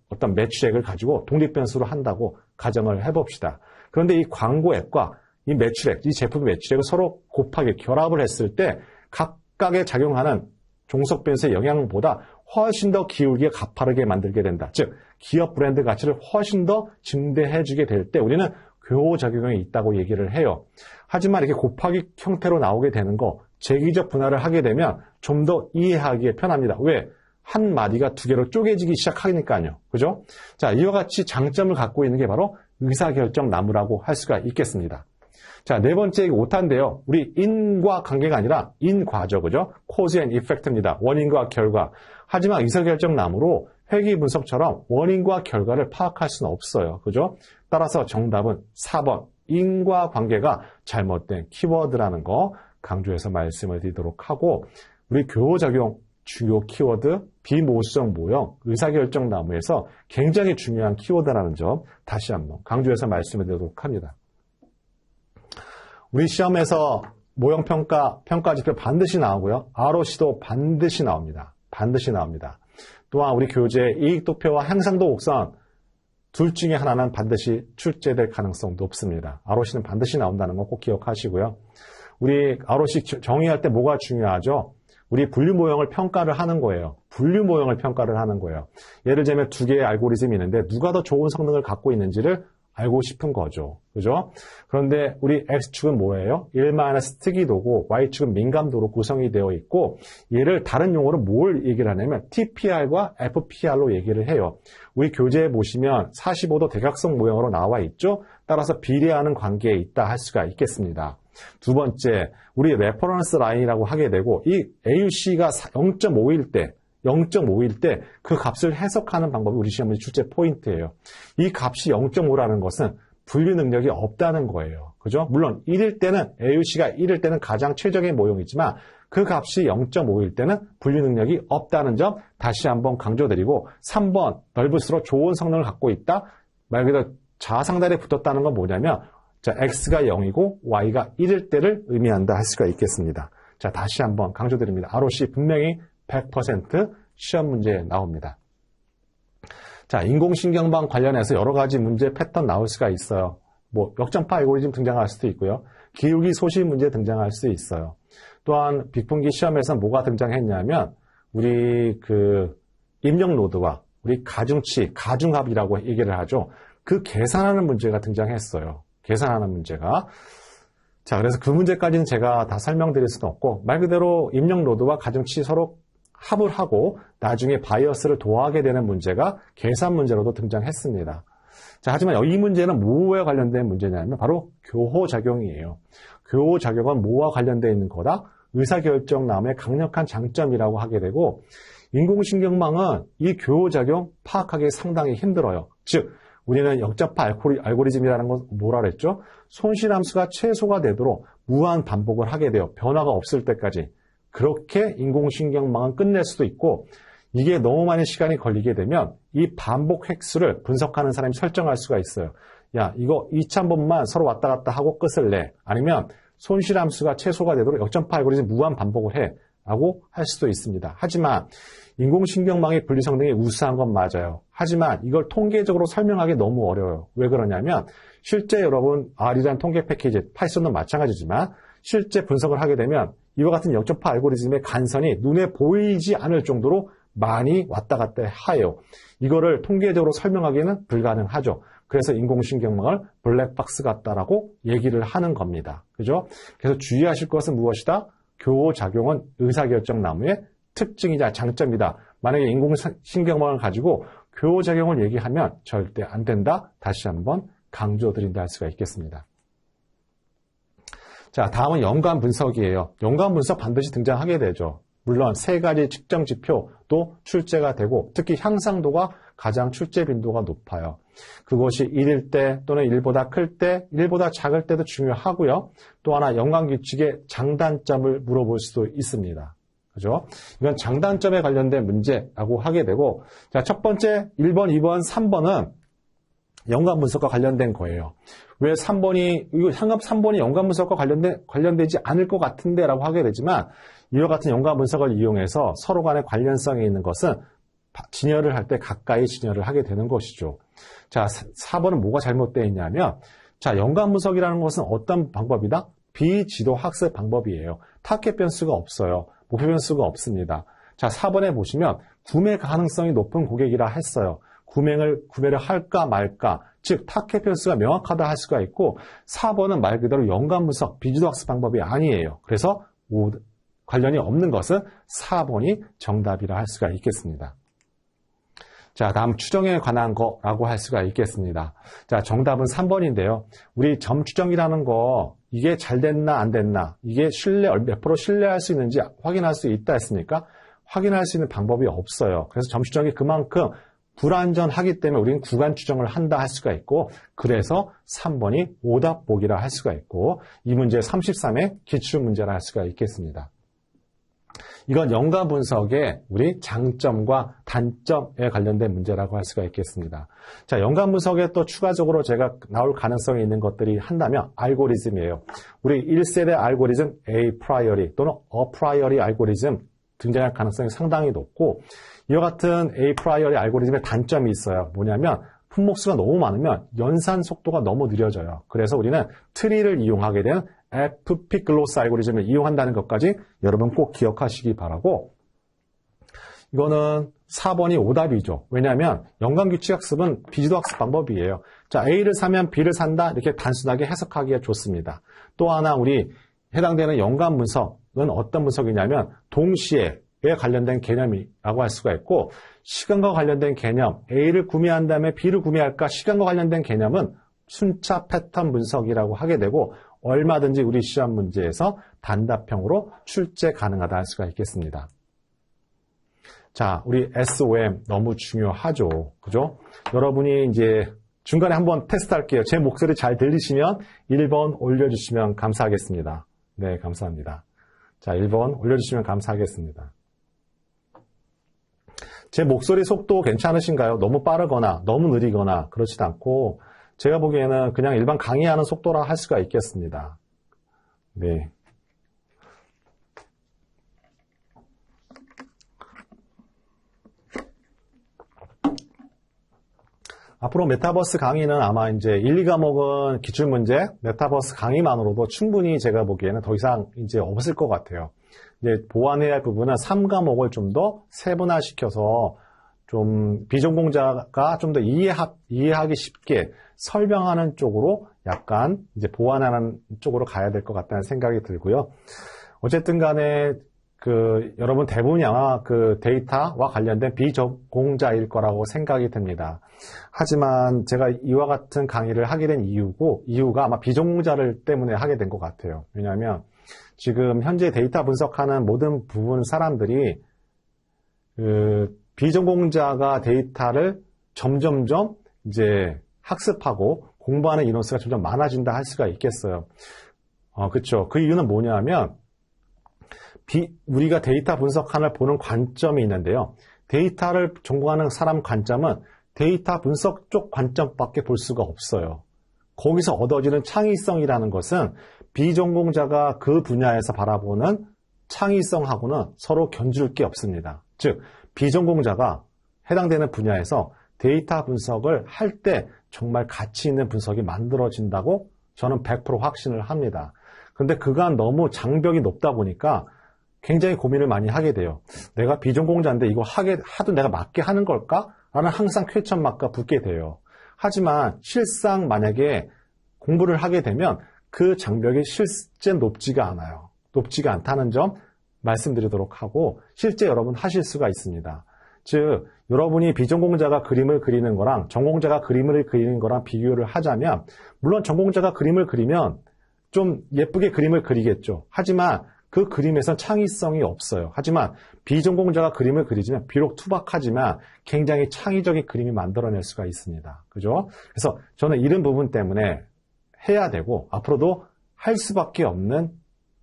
S1: 어떤 매출액을 가지고 독립 변수로 한다고 가정을 해봅시다. 그런데 이 광고액과 이 매출액, 이 제품의 매출액을 서로 곱하기 결합을 했을 때 각각에 작용하는 종속 변수의 영향보다 훨씬 더 기울기가 가파르게 만들게 된다. 즉, 기업 브랜드 가치를 훨씬 더 증대해주게 될 때 우리는 교호작용이 있다고 얘기를 해요. 하지만 이렇게 곱하기 형태로 나오게 되는 거, 재귀적 분할을 하게 되면 좀 더 이해하기에 편합니다. 왜? 한 마디가 두 개로 쪼개지기 시작하니까요. 그죠? 자, 이와 같이 장점을 갖고 있는 게 바로 의사결정 나무라고 할 수가 있겠습니다. 자, 네 번째 오타인데요. 우리 인과 관계가 아니라 인과죠. 그죠? cause and effect입니다. 원인과 결과. 하지만 의사결정 나무로 회귀 분석처럼 원인과 결과를 파악할 수는 없어요. 그죠? 따라서 정답은 4번. 인과 관계가 잘못된 키워드라는 거 강조해서 말씀을 드리도록 하고, 우리 교호작용 주요 키워드, 비모수적 모형, 의사결정 나무에서 굉장히 중요한 키워드라는 점 다시 한번 강조해서 말씀을 드리도록 합니다. 우리 시험에서 모형평가, 평가지표 반드시 나오고요. ROC도 반드시 나옵니다. 반드시 나옵니다. 또한 우리 교재 이익도표와 향상도 곡선 둘 중에 하나는 반드시 출제될 가능성 높습니다. ROC는 반드시 나온다는 거 꼭 기억하시고요. 우리 ROC 정의할 때 뭐가 중요하죠? 우리 분류 모형을 평가를 하는 거예요. 분류 모형을 평가를 하는 거예요. 예를 들면 두 개의 알고리즘이 있는데 누가 더 좋은 성능을 갖고 있는지를 알고 싶은 거죠. 그죠? 그런데 우리 X축은 뭐예요? 1-특이도고 Y축은 민감도로 구성이 되어 있고 얘를 다른 용어로 뭘 얘기를 하냐면 TPR과 FPR로 얘기를 해요. 우리 교재에 보시면 45도 대각선 모형으로 나와 있죠? 따라서 비례하는 관계에 있다 할 수가 있겠습니다. 두 번째, 우리 레퍼런스 라인이라고 하게 되고 이 AUC가 0.5일 때 그 값을 해석하는 방법이 우리 시험 문제 출제 포인트예요. 이 값이 0.5라는 것은 분류 능력이 없다는 거예요. 그죠? 물론 1일 때는 AUC가 1일 때는 가장 최적의 모형이지만 그 값이 0.5일 때는 분류 능력이 없다는 점 다시 한번 강조드리고 3번 넓을수록 좋은 성능을 갖고 있다. 말 그대로 좌상단에 붙었다는 건 뭐냐면 자, X가 0이고 Y가 1일 때를 의미한다 할 수가 있겠습니다. 자, 다시 한번 강조드립니다. ROC 분명히 100% 시험 문제에 나옵니다. 자, 인공신경망 관련해서 여러 가지 문제 패턴 나올 수가 있어요. 뭐 역전파 알고리즘 등장할 수도 있고요. 기울기 소시 문제 등장할 수 있어요. 또한 빅분기 시험에서 뭐가 등장했냐면 우리 그 입력 로드와 우리 가중치, 가중합이라고 얘기를 하죠. 그 계산하는 문제가 등장했어요. 계산하는 문제가. 자, 그래서 그 문제까지는 제가 다 설명드릴 수는 없고 말 그대로 입력 로드와 가중치 서로 합을 하고 나중에 바이어스를 도하게 되는 문제가 계산 문제로도 등장했습니다. 자, 하지만 이 문제는 뭐와 관련된 문제냐면 바로 교호작용이에요. 교호작용은 뭐와 관련되어 있는 거다? 의사결정남의 강력한 장점이라고 하게 되고 인공신경망은 이 교호작용 파악하기 상당히 힘들어요. 즉, 우리는 역전파 알고리즘이라는 건 뭐라 그랬죠? 손실함수가 최소가 되도록 무한 반복을 하게 돼요. 변화가 없을 때까지. 그렇게 인공신경망은 끝낼 수도 있고 이게 너무 많은 시간이 걸리게 되면 이 반복 획수를 분석하는 사람이 설정할 수가 있어요. 야, 이거 2000번만 서로 왔다 갔다 하고 끝을 내. 아니면 손실함수가 최소가 되도록 역전파 알고리즘 무한 반복을 해. 라고 할 수도 있습니다. 하지만 인공신경망의 분리 성능이 우수한 건 맞아요. 하지만 이걸 통계적으로 설명하기 너무 어려워요. 왜 그러냐면 실제 여러분 R이라는 통계 패키지, 파이썬도 마찬가지지만 실제 분석을 하게 되면 이와 같은 역전파 알고리즘의 간선이 눈에 보이지 않을 정도로 많이 왔다 갔다 해요. 이거를 통계적으로 설명하기는 불가능하죠. 그래서 인공신경망을 블랙박스 같다라고 얘기를 하는 겁니다. 그죠? 그래서 주의하실 것은 무엇이다? 교호작용은 의사결정나무의 특징이자 장점이다. 만약에 인공신경망을 가지고 교호작용을 얘기하면 절대 안 된다. 다시 한번 강조드린다 할 수가 있겠습니다. 자, 다음은 연관 분석이에요. 연관 분석 반드시 등장하게 되죠. 물론 세 가지 측정 지표도 출제가 되고 특히 향상도가 가장 출제 빈도가 높아요. 그것이 1일 때 또는 1보다 클 때, 1보다 작을 때도 중요하고요. 또 하나 연관 규칙의 장단점을 물어볼 수도 있습니다. 그죠? 이건 장단점에 관련된 문제라고 하게 되고 자, 첫 번째 1번, 2번, 3번은 연관 분석과 관련된 거예요. 왜 3번이, 이거 3번이 연관 분석과 관련되지 않을 것 같은데 라고 하게 되지만 이와 같은 연관 분석을 이용해서 서로 간의 관련성이 있는 것은 진열을 할 때 가까이 진열을 하게 되는 것이죠. 자, 4번은 뭐가 잘못되어 있냐면 자, 연관 분석이라는 것은 어떤 방법이다? 비지도 학습 방법이에요. 타겟 변수가 없어요. 목표 변수가 없습니다. 자, 4번에 보시면 구매 가능성이 높은 고객이라 했어요. 구매를 할까 말까, 즉 타겟 변수가 명확하다 할 수가 있고 4번은 말 그대로 연관 분석, 비지도 학습 방법이 아니에요. 그래서 관련이 없는 것은 4번이 정답이라 할 수가 있겠습니다. 자, 다음 추정에 관한 거라고 할 수가 있겠습니다. 자, 정답은 3번인데요. 우리 점 추정이라는 거 이게 잘 됐나 안 됐나, 이게 몇 프로 신뢰할 수 있는지 확인할 수 있다 했습니까? 확인할 수 있는 방법이 없어요. 그래서 점 추정이 그만큼 불안전하기 때문에 우리는 구간 추정을 한다 할 수가 있고 그래서 3번이 오답 보기라 할 수가 있고 이 문제 33의 기출문제라 할 수가 있겠습니다. 이건 연관 분석의 우리 장점과 단점에 관련된 문제라고 할 수가 있겠습니다. 자, 연관 분석에 또 추가적으로 제가 나올 가능성이 있는 것들이 한다면 알고리즘이에요. 우리 1세대 알고리즘 A 프라이어리 또는 어 프라이어리 알고리즘 등장할 가능성이 상당히 높고 이와 같은 A 프라이어리 알고리즘의 단점이 있어요. 뭐냐면 품목수가 너무 많으면 연산 속도가 너무 느려져요. 그래서 우리는 트리를 이용하게 되는 FP 글로스 알고리즘을 이용한다는 것까지 여러분 꼭 기억하시기 바라고 이거는 4번이 오답이죠. 왜냐하면 연관규칙학습은 비지도학습 방법이에요. 자, A를 사면 B를 산다. 이렇게 단순하게 해석하기가 좋습니다. 또 하나 우리 해당되는 연관분석은 어떤 분석이냐면 동시에 에 관련된 개념이라고 할 수가 있고 시간과 관련된 개념, A를 구매한 다음에 B를 구매할까? 시간과 관련된 개념은 순차 패턴 분석이라고 하게 되고 얼마든지 우리 시험 문제에서 단답형으로 출제 가능하다 할 수가 있겠습니다. 자, 우리 SOM 너무 중요하죠. 그죠? 여러분이 이제 중간에 한번 테스트할게요. 제 목소리 잘 들리시면 1번 올려주시면 감사하겠습니다. 네, 감사합니다. 자, 1번 올려주시면 감사하겠습니다. 제 목소리 속도 괜찮으신가요? 너무 빠르거나 너무 느리거나 그렇지도 않고 제가 보기에는 그냥 일반 강의하는 속도라 할 수가 있겠습니다. 네. 앞으로 메타버스 강의는 아마 이제 1, 2과목은 기출문제, 메타버스 강의만으로도 충분히 제가 보기에는 더 이상 이제 없을 것 같아요. 이제 보완해야 할 부분은 3과목을 좀 더 세분화시켜서 좀 비전공자가 좀 더 이해하기 쉽게 설명하는 쪽으로 약간 이제 보완하는 쪽으로 가야 될 것 같다는 생각이 들고요. 어쨌든 간에 여러분 대부분이 아마 데이터와 관련된 비전공자일 거라고 생각이 듭니다. 하지만 제가 이와 같은 강의를 하게 된 이유가 아마 비전공자를 때문에 하게 된 것 같아요. 왜냐하면 지금 현재 데이터 분석하는 모든 부분 사람들이 비전공자가 데이터를 점점점 이제 학습하고 공부하는 인원수가 점점 많아진다 할 수가 있겠어요. 그렇죠. 그 이유는 뭐냐면 우리가 데이터 분석하는 보는 관점이 있는데요. 데이터를 전공하는 사람 관점은 데이터 분석 쪽 관점밖에 볼 수가 없어요. 거기서 얻어지는 창의성이라는 것은 비전공자가 그 분야에서 바라보는 창의성하고는 서로 견줄 게 없습니다. 즉, 비전공자가 해당되는 분야에서 데이터 분석을 할 때 정말 가치 있는 분석이 만들어진다고 저는 100% 확신을 합니다. 그런데 그간 너무 장벽이 높다 보니까 굉장히 고민을 많이 하게 돼요. 내가 비전공자인데 이거 하도 내가 맞게 하는 걸까? 라는 항상 퀘스천마크가 붙게 돼요. 하지만 실상 만약에 공부를 하게 되면 그 장벽이 실제 높지가 않아요. 높지가 않다는 점 말씀드리도록 하고 실제 여러분 하실 수가 있습니다. 즉 여러분이 비전공자가 그림을 그리는 거랑 전공자가 그림을 그리는 거랑 비교를 하자면 물론 전공자가 그림을 그리면 좀 예쁘게 그림을 그리겠죠. 하지만 그 그림에선 창의성이 없어요. 하지만 비전공자가 그림을 그리지만 비록 투박하지만 굉장히 창의적인 그림이 만들어낼 수가 있습니다. 그죠? 그래서 저는 이런 부분 때문에 해야 되고 앞으로도 할 수밖에 없는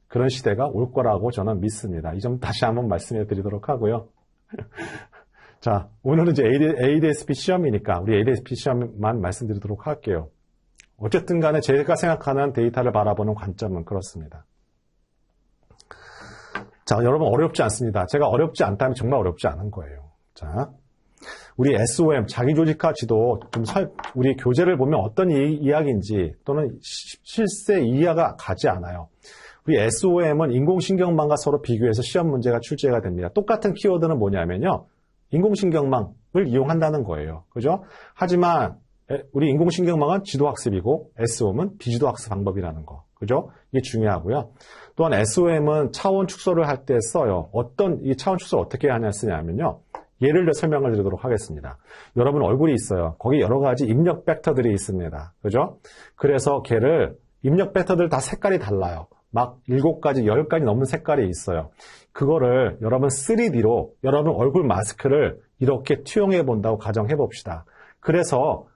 S1: 그런 시대가 올 거라고 저는 믿습니다. 이 점 다시 한번 말씀해 드리도록 하고요. 자, 오늘은 이제 ADSP 시험이니까 우리 ADSP 시험만 말씀드리도록 할게요. 어쨌든 간에 제가 생각하는 데이터를 바라보는 관점은 그렇습니다. 자, 여러분 어렵지 않습니다. 제가 어렵지 않다면 정말 어렵지 않은 거예요. 자, 우리 SOM, 자기조직화 지도, 우리 교재를 보면 어떤 이야기인지 또는 실제 이해가 가지 않아요. 우리 SOM은 인공신경망과 서로 비교해서 시험 문제가 출제가 됩니다. 똑같은 키워드는 뭐냐면요. 인공신경망을 이용한다는 거예요. 그죠? 하지만 우리 인공신경망은 지도학습이고 SOM은 비지도학습 방법이라는 거. 그죠? 이게 중요하고요. 또한 SOM은 차원 축소를 할 때 써요. 이 차원 축소를 어떻게 쓰냐면요. 예를 들어 설명을 드리도록 하겠습니다. 여러분 얼굴이 있어요. 거기 여러 가지 입력 벡터들이 있습니다. 그죠? 그래서 걔를 입력 벡터들 다 색깔이 달라요. 막 7가지, 10가지 넘는 색깔이 있어요. 그거를 여러분 3D로 여러분 얼굴 마스크를 이렇게 투영해 본다고 가정해 봅시다. 그래서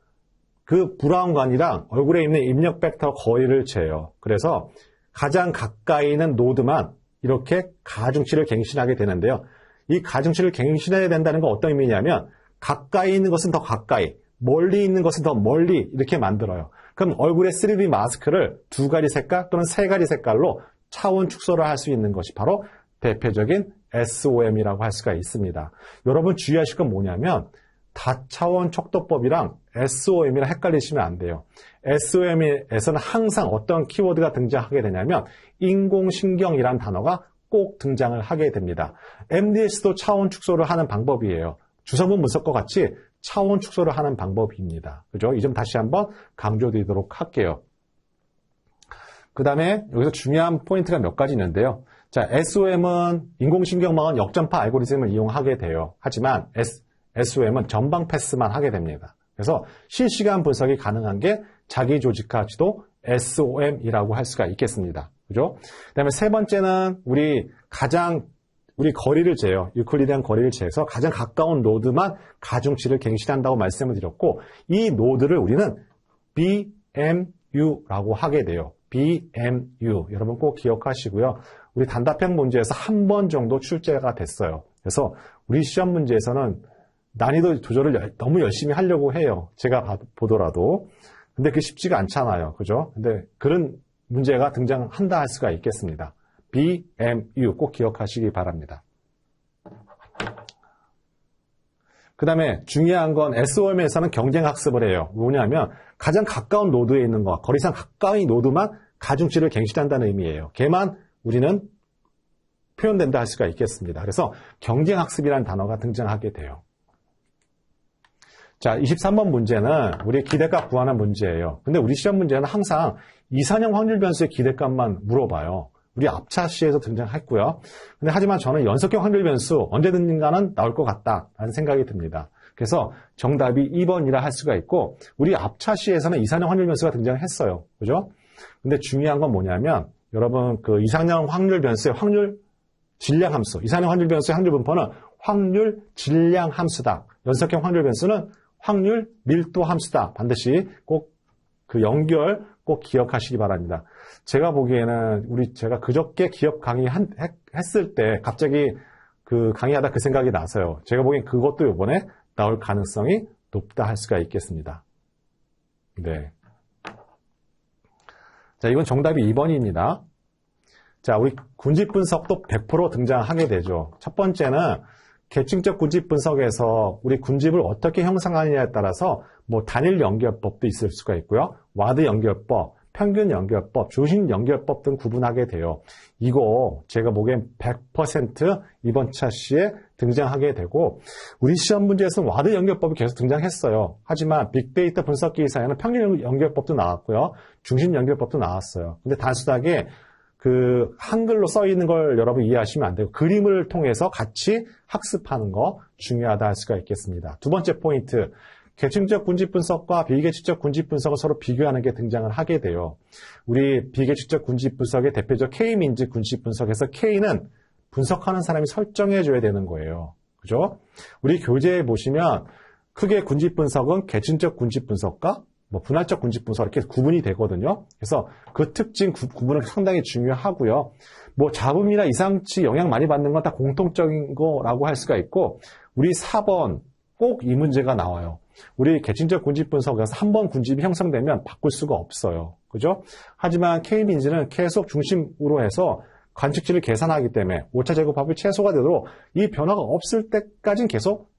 S1: 그 브라운관이랑 얼굴에 있는 입력 벡터 거리를 재요. 그래서 가장 가까이 있는 노드만 이렇게 가중치를 갱신하게 되는데요. 이 가중치를 갱신해야 된다는 건 어떤 의미냐면 가까이 있는 것은 더 가까이, 멀리 있는 것은 더 멀리 이렇게 만들어요. 그럼 얼굴의 3D 마스크를 2가지 색깔 또는 3가지 색깔로 차원 축소를 할 수 있는 것이 바로 대표적인 SOM이라고 할 수가 있습니다. 여러분 주의하실 건 뭐냐면 다차원 척도법이랑 SOM이랑 헷갈리시면 안 돼요. SOM에서는 항상 어떤 키워드가 등장하게 되냐면 인공신경이란 단어가 꼭 등장을 하게 됩니다. MDS도 차원 축소를 하는 방법이에요. 주성분 분석과 같이 차원 축소를 하는 방법입니다. 그죠? 이 점 다시 한번 강조드리도록 할게요. 그 다음에 여기서 중요한 포인트가 몇 가지 있는데요. 자, SOM은 인공신경망원 역전파 알고리즘을 이용하게 돼요. 하지만 SOM은 전방 패스만 하게 됩니다. 그래서 실시간 분석이 가능한 게 자기조직화 지도 SOM이라고 할 수가 있겠습니다. 그죠? 그 다음에 세 번째는 우리 거리를 재요. 유클리디안 거리를 재서 가장 가까운 노드만 가중치를 갱신한다고 말씀을 드렸고, 이 노드를 우리는 BMU라고 하게 돼요. BMU. 여러분 꼭 기억하시고요. 우리 단답형 문제에서 한 번 정도 출제가 됐어요. 그래서 우리 시험 문제에서는 난이도 조절을 너무 열심히 하려고 해요. 제가 보더라도. 근데 그게 쉽지가 않잖아요. 그죠? 근데 그런 문제가 등장한다 할 수가 있겠습니다. BMU 꼭 기억하시기 바랍니다. 그 다음에 중요한 건 SOM에서는 경쟁학습을 해요. 뭐냐면 가장 가까운 노드에 있는 거, 거리상 가까운 노드만 가중치를 갱신한다는 의미예요. 걔만 우리는 표현된다 할 수가 있겠습니다. 그래서 경쟁학습이라는 단어가 등장하게 돼요. 자, 23번 문제는 우리 기대값 구하는 문제예요. 근데 우리 시험 문제는 항상 이산형 확률 변수의 기대값만 물어봐요. 우리 앞차시에서 등장했고요. 근데 하지만 저는 연속형 확률 변수 언제든가는 나올 것 같다라는 생각이 듭니다. 그래서 정답이 2번이라 할 수가 있고, 우리 앞차시에서는 이산형 확률 변수가 등장했어요. 그죠? 근데 중요한 건 뭐냐면, 여러분, 그 이산형 확률 변수의 확률 질량 함수, 이산형 확률 변수의 확률 분포는 확률 질량 함수다. 연속형 확률 변수는 확률 밀도 함수다. 반드시 꼭 그 연결 꼭 기억하시기 바랍니다. 제가 보기에는 제가 그저께 기업 강의 했을 때 갑자기 그 강의하다 그 생각이 나서요. 제가 보기엔 그것도 이번에 나올 가능성이 높다 할 수가 있겠습니다. 네. 자, 이건 정답이 2번입니다. 자, 우리 군집 분석도 100% 등장하게 되죠. 첫 번째는 계층적 군집 분석에서 우리 군집을 어떻게 형성하느냐에 따라서 뭐 단일 연결법도 있을 수가 있고요. 와드 연결법, 평균 연결법, 조신 연결법 등 구분하게 돼요. 이거 제가 보기엔 100% 이번 차시에 등장하게 되고, 우리 시험 문제에서는 와드 연결법이 계속 등장했어요. 하지만 빅데이터 분석 기사에는 평균 연결법도 나왔고요. 중심 연결법도 나왔어요. 근데 단순하게 그 한글로 써 있는 걸 여러분 이해하시면 안 되고, 그림을 통해서 같이 학습하는 거 중요하다 할 수가 있겠습니다. 두 번째 포인트, 계층적 군집 분석과 비계층적 군집 분석을 서로 비교하는 게 등장을 하게 돼요. 우리 비계층적 군집 분석의 대표적 K민지 군집 분석에서 K는 분석하는 사람이 설정해 줘야 되는 거예요. 그죠? 우리 교재에 보시면 크게 군집 분석은 계층적 군집 분석과 뭐 분할적 군집 분석 이렇게 구분이 되거든요. 그래서 그 특징 구분은 상당히 중요하고요. 뭐 잡음이나 이상치 영향 많이 받는 건 다 공통적인 거라고 할 수가 있고, 우리 4번 꼭 이 문제가 나와요. 우리 계층적 군집 분석에서 한 번 군집이 형성되면 바꿀 수가 없어요. 그죠? 하지만 K민지는 계속 중심으로 해서 관측치를 계산하기 때문에 오차 제곱합이 최소가 되도록 이 변화가 없을 때까지는 계속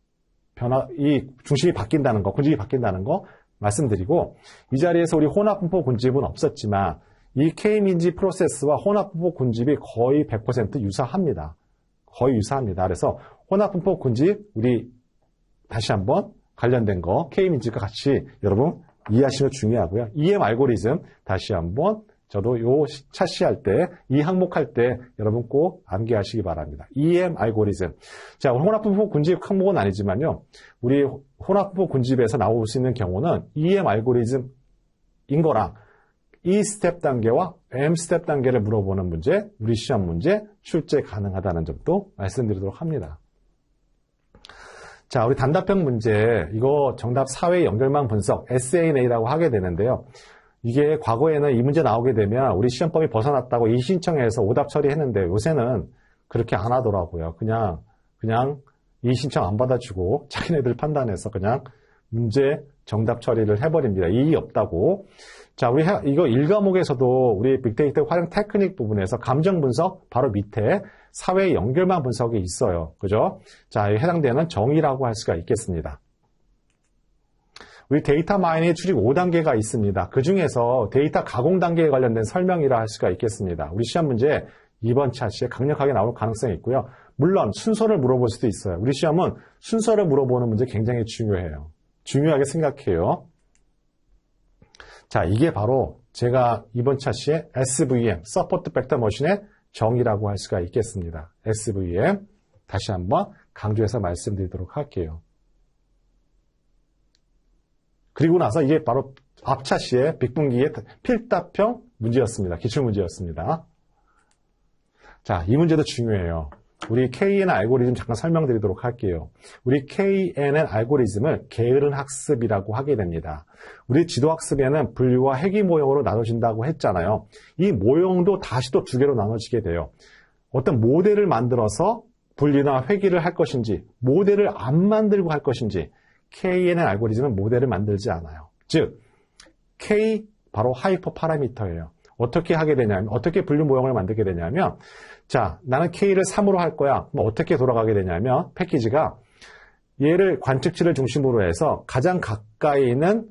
S1: 이 중심이 바뀐다는 거, 군집이 바뀐다는 거 말씀드리고, 이 자리에서 우리 혼합분포 군집은 없었지만 이 K민지 프로세스와 혼합분포 군집이 거의 100% 유사합니다. 거의 유사합니다. 그래서 혼합분포 군집 우리 다시 한번 관련된 거 K민지과 같이 여러분 이해하시는 거 중요하고요. EM 알고리즘 다시 한번 저도 요 차시할 때, 이 항목할 때 여러분 꼭 암기하시기 바랍니다. EM 알고리즘. 자, 혼합분포 군집 항목은 아니지만요. 우리 혼합분포 군집에서 나올 수 있는 경우는 EM 알고리즘인 거랑 E 스텝 단계와 M 스텝 단계를 물어보는 문제, 우리 시험 문제 출제 가능하다는 점도 말씀드리도록 합니다. 자, 우리 단답형 문제, 이거 정답 사회 연결망 분석, SANA라고 하게 되는데요. 이게 과거에는 이 문제 나오게 되면 우리 시험범위 벗어났다고 이 신청해서 오답 처리했는데 요새는 그렇게 안 하더라고요. 그냥 이 신청 안 받아주고 자기네들 판단해서 그냥 문제 정답 처리를 해버립니다. 이의 없다고. 자, 우리 이거 1과목에서도 우리 빅데이터 활용 테크닉 부분에서 감정 분석 바로 밑에 사회 연결망 분석이 있어요. 그죠? 자, 해당되는 정의라고 할 수가 있겠습니다. 우리 데이터 마이닝의 추직 5단계가 있습니다. 그 중에서 데이터 가공 단계에 관련된 설명이라 할 수가 있겠습니다. 우리 시험 문제 2번 차시에 강력하게 나올 가능성이 있고요. 물론 순서를 물어볼 수도 있어요. 우리 시험은 순서를 물어보는 문제 굉장히 중요해요. 중요하게 생각해요. 자, 이게 바로 제가 이번 차시에 SVM, 서포트 벡터 머신의 정의라고 할 수가 있겠습니다. SVM, 다시 한번 강조해서 말씀드리도록 할게요. 그리고 나서 이게 바로 앞 차시의 빅분기의 필답형 문제였습니다. 기출문제였습니다. 자, 이 문제도 중요해요. 우리 KNN 알고리즘 잠깐 설명드리도록 할게요. 우리 KNN 알고리즘을 게으른 학습이라고 하게 됩니다. 우리 지도학습에는 분류와 회귀 모형으로 나눠진다고 했잖아요. 이 모형도 다시 또 두 개로 나눠지게 돼요. 어떤 모델을 만들어서 분류나 회귀를 할 것인지, 모델을 안 만들고 할 것인지, KNN 알고리즘은 모델을 만들지 않아요. 즉, K 바로 하이퍼 파라미터예요. 어떻게 하게 되냐면, 어떻게 분류 모형을 만들게 되냐면, 자, 나는 K를 3으로 할 거야. 뭐 어떻게 돌아가게 되냐면, 패키지가 얘를 관측치를 중심으로 해서 가장 가까이 있는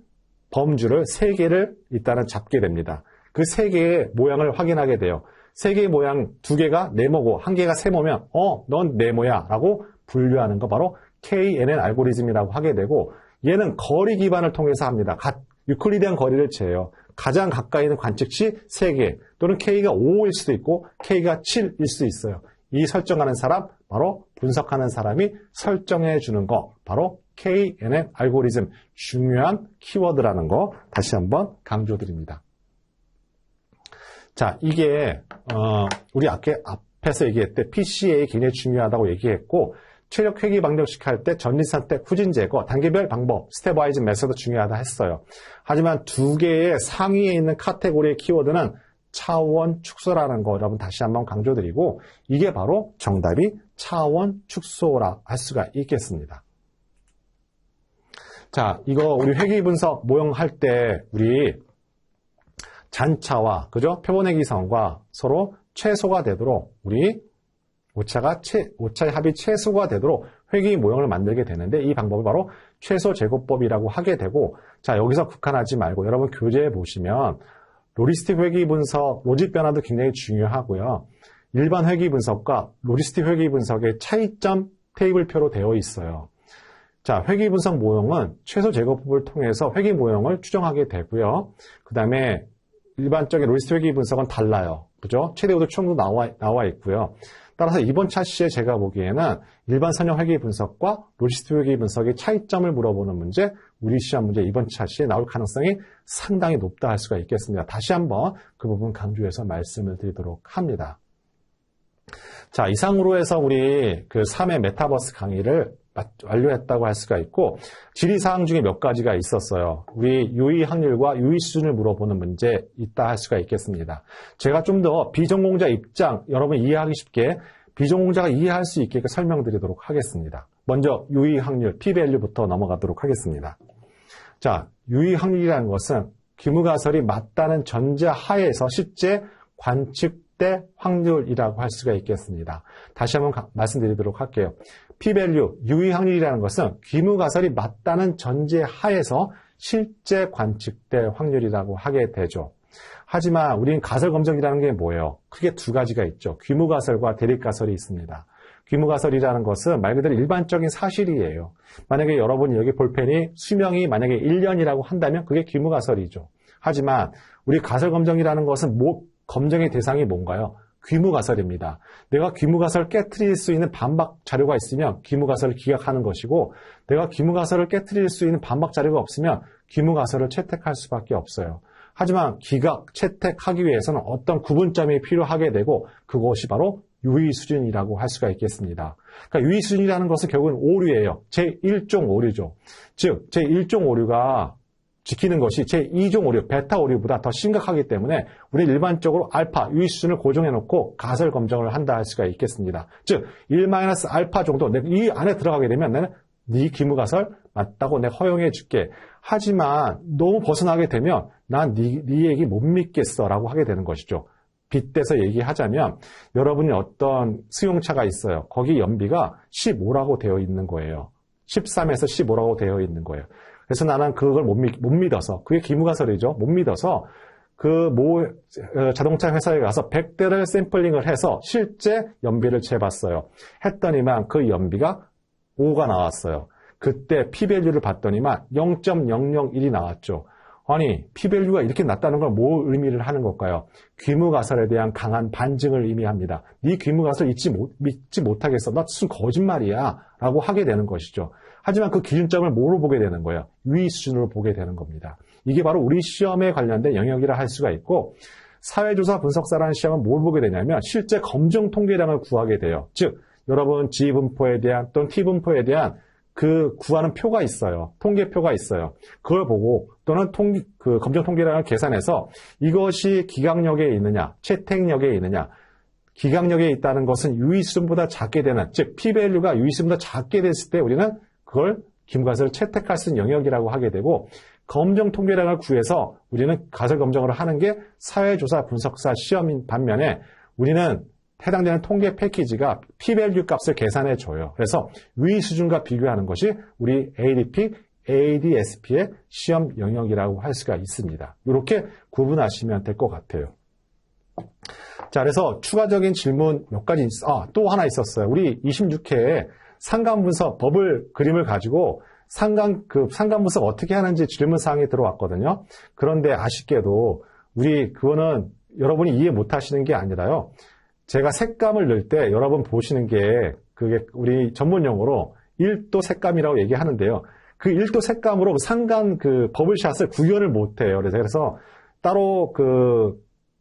S1: 범주를 3개를 일단은 잡게 됩니다. 그 3개의 모양을 확인하게 돼요. 3개의 모양 2개가 네모고 1개가 세모면 넌 네모야 라고 분류하는 거 바로 KNN 알고리즘이라고 하게 되고, 얘는 거리 기반을 통해서 합니다. 유클리디안 거리를 재요. 가장 가까이 있는 관측치 3개, 또는 K가 5일 수도 있고 K가 7일 수도 있어요. 이 설정하는 사람, 바로 분석하는 사람이 설정해 주는 거, 바로 KNN 알고리즘, 중요한 키워드라는 거 다시 한번 강조드립니다. 자, 이게 우리 앞에서 얘기했대 PCA 굉장히 중요하다고 얘기했고, 체력 회귀 방정식 할 때 전리 선택, 후진 제거, 단계별 방법, 스텝와이즈 메서드 중요하다 했어요. 하지만 2개의 상위에 있는 카테고리의 키워드는 차원 축소라는 거 여러분 다시 한번 강조드리고, 이게 바로 정답이 차원 축소라 할 수가 있겠습니다. 자, 이거 우리 회귀 분석 모형 할 때 우리 잔차와 그죠? 표본회귀선과 서로 최소가 되도록 우리 오차의 합이 최소가 되도록 회귀 모형을 만들게 되는데, 이 방법이 바로 최소 제곱법이라고 하게 되고, 자, 여기서 국한하지 말고 여러분 교재에 보시면 로지스틱 회귀 분석, 로직 변화도 굉장히 중요하고요. 일반 회귀 분석과 로지스틱 회귀 분석의 차이점 테이블표로 되어 있어요. 자, 회귀 분석 모형은 최소 제곱법을 통해서 회귀 모형을 추정하게 되고요. 그 다음에 일반적인 로지스틱 회귀 분석은 달라요. 그죠? 최대우도 총도 나와 있고요. 따라서 이번 차시에 제가 보기에는 일반 선형 회귀 분석과 로지스틱 회귀 분석의 차이점을 물어보는 문제, 우리 시험 문제 이번 차시에 나올 가능성이 상당히 높다 할 수가 있겠습니다. 다시 한번 그 부분 강조해서 말씀을 드리도록 합니다. 자, 이상으로 해서 우리 그 3회 메타버스 강의를 완료했다고 할 수가 있고, 질의사항 중에 몇 가지가 있었어요. 우리 유의 확률과 유의 수준을 물어보는 문제 있다 할 수가 있겠습니다. 제가 좀 더 비전공자 입장, 여러분 이해하기 쉽게 비전공자가 이해할 수 있게 설명드리도록 하겠습니다. 먼저 유의 확률, P-value부터 넘어가도록 하겠습니다. 자, 유의 확률이라는 것은 귀무가설이 맞다는 전제 하에서 실제 관측대 확률이라고 할 수가 있겠습니다. 다시 한번 말씀드리도록 할게요. P-value, 유의 확률이라는 것은 귀무가설이 맞다는 전제 하에서 실제 관측대 확률이라고 하게 되죠. 하지만 우리는 가설 검정이라는 게 뭐예요? 크게 2가지가 있죠. 귀무가설과 대립가설이 있습니다. 귀무가설이라는 것은 말 그대로 일반적인 사실이에요. 만약에 여러분이 여기 볼펜이 수명이 만약에 1년이라고 한다면 그게 귀무가설이죠. 하지만 우리 가설 검정이라는 것은 검정의 대상이 뭔가요? 귀무가설입니다. 내가 귀무가설을 깨트릴 수 있는 반박 자료가 있으면 귀무가설을 기각하는 것이고, 내가 귀무가설을 깨트릴 수 있는 반박 자료가 없으면 귀무가설을 채택할 수밖에 없어요. 하지만 기각, 채택하기 위해서는 어떤 구분점이 필요하게 되고, 그것이 바로 유의 수준이라고 할 수가 있겠습니다. 그러니까 유의 수준이라는 것은 결국은 오류예요. 제1종 오류죠. 즉, 제1종 오류가 지키는 것이 제2종 오류, 베타 오류보다 더 심각하기 때문에 우리는 일반적으로 알파, 유의 수준을 고정해놓고 가설 검정을 한다 할 수가 있겠습니다. 즉, 1-알파 정도 이 안에 들어가게 되면 나는 네 귀무가설 맞다고 내가 허용해 줄게. 하지만 너무 벗어나게 되면 난 네 얘기 못 믿겠어 라고 하게 되는 것이죠. 빗대서 얘기하자면 여러분이 어떤 수용차가 있어요. 거기 연비가 15라고 되어 있는 거예요. 13에서 15라고 되어 있는 거예요. 그래서 나는 그걸 못 믿어서, 그게 귀무가설이죠. 못 믿어서 자동차 회사에 가서 100대를 샘플링을 해서 실제 연비를 재봤어요. 했더니만 그 연비가 5가 나왔어요. 그때 P밸류를 봤더니만 0.001이 나왔죠. 아니, P밸류가 이렇게 낮다는 건 뭐 의미를 하는 걸까요? 귀무가설에 대한 강한 반증을 의미합니다. 네 귀무가설 믿지 못하겠어. 나 무슨 거짓말이야. 라고 하게 되는 것이죠. 하지만 그 기준점을 뭐로 보게 되는 거예요? 유의 수준으로 보게 되는 겁니다. 이게 바로 우리 시험에 관련된 영역이라 할 수가 있고, 사회조사 분석사라는 시험은 뭘 보게 되냐면 실제 검증 통계량을 구하게 돼요. 즉, 여러분 G분포에 대한 또는 T분포에 대한 그 구하는 표가 있어요. 통계표가 있어요. 그걸 보고 또는 검정 통계량을 계산해서 이것이 기각력에 있느냐, 채택력에 있느냐. 기각력에 있다는 것은 유의수준보다 작게 되는, 즉 P밸류가 유의수준보다 작게 됐을 때 우리는 그걸 기무가설을 채택할 수 있는 영역이라고 하게 되고, 검정 통계량을 구해서 우리는 가설 검정을 하는 게 사회조사 분석사 시험인 반면에 우리는 해당되는 통계 패키지가 P밸류 값을 계산해 줘요. 그래서 유의 수준과 비교하는 것이 우리 ADP, ADSP의 시험 영역이라고 할 수가 있습니다. 이렇게 구분하시면 될 것 같아요. 자, 그래서 추가적인 질문 몇 가지 또 하나 있었어요. 우리 26회에 상관분석 그림을 가지고 상관분석 어떻게 하는지 질문 사항이 들어왔거든요. 그런데 아쉽게도 그거는 여러분이 이해 못 하시는 게 아니라요. 제가 색감을 넣을 때 여러분 보시는 게 그게 우리 전문 용어로 1도 색감이라고 얘기하는데요. 그 1도 색감으로 버블샷을 구현을 못 해요. 그래서 따로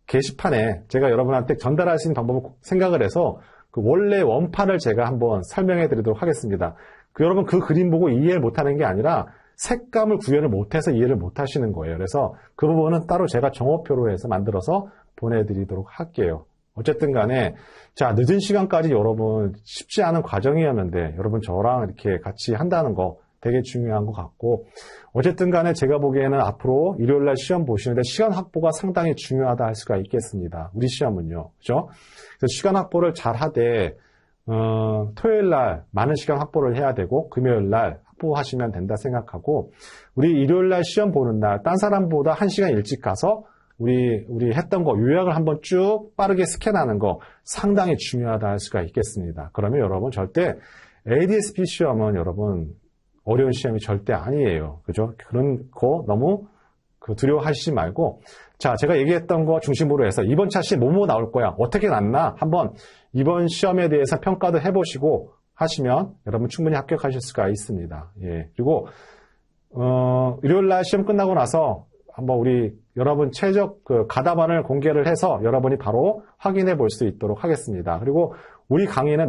S1: 게시판에 제가 여러분한테 전달할 수 있는 방법을 생각을 해서 원래 원판을 제가 한번 설명해 드리도록 하겠습니다. 여러분 그 그림 보고 이해를 못 하는 게 아니라 색감을 구현을 못해서 이해를 못 하시는 거예요. 그래서 그 부분은 따로 제가 정오표로 해서 만들어서 보내드리도록 할게요. 어쨌든 간에, 자, 늦은 시간까지 여러분 쉽지 않은 과정이었는데, 여러분 저랑 이렇게 같이 한다는 거 되게 중요한 것 같고, 어쨌든 간에 제가 보기에는 앞으로 일요일날 시험 보시는데 시간 확보가 상당히 중요하다 할 수가 있겠습니다. 우리 시험은요. 그죠? 그래서 시간 확보를 잘 하되, 토요일날 많은 시간 확보를 해야 되고, 금요일날 확보하시면 된다 생각하고, 우리 일요일날 시험 보는 날, 딴 사람보다 1시간 일찍 가서 우리 했던 거 요약을 한번 쭉 빠르게 스캔하는 거 상당히 중요하다 할 수가 있겠습니다. 그러면 여러분 절대 ADSP 시험은 여러분 어려운 시험이 절대 아니에요. 그죠? 그런 거 너무 두려워하시지 말고, 자, 제가 얘기했던 거 중심으로 해서 이번 차시 뭐뭐 나올 거야, 어떻게 났나 한번 이번 시험에 대해서 평가도 해보시고 하시면 여러분 충분히 합격하실 수가 있습니다. 예. 그리고 일요일날 시험 끝나고 나서 한번 여러분 최적 가담안을 공개를 해서 여러분이 바로 확인해 볼 수 있도록 하겠습니다. 그리고 우리 강의는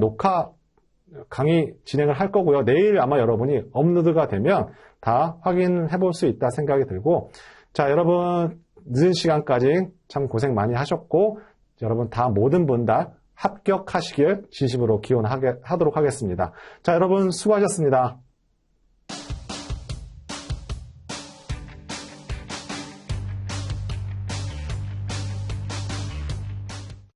S1: 강의 진행을 할 거고요. 내일 아마 여러분이 업로드가 되면 다 확인해 볼 수 있다 생각이 들고, 자, 여러분 늦은 시간까지 참 고생 많이 하셨고, 여러분 모든 분 다 합격하시길 진심으로 기원하도록 하겠습니다. 자, 여러분 수고하셨습니다.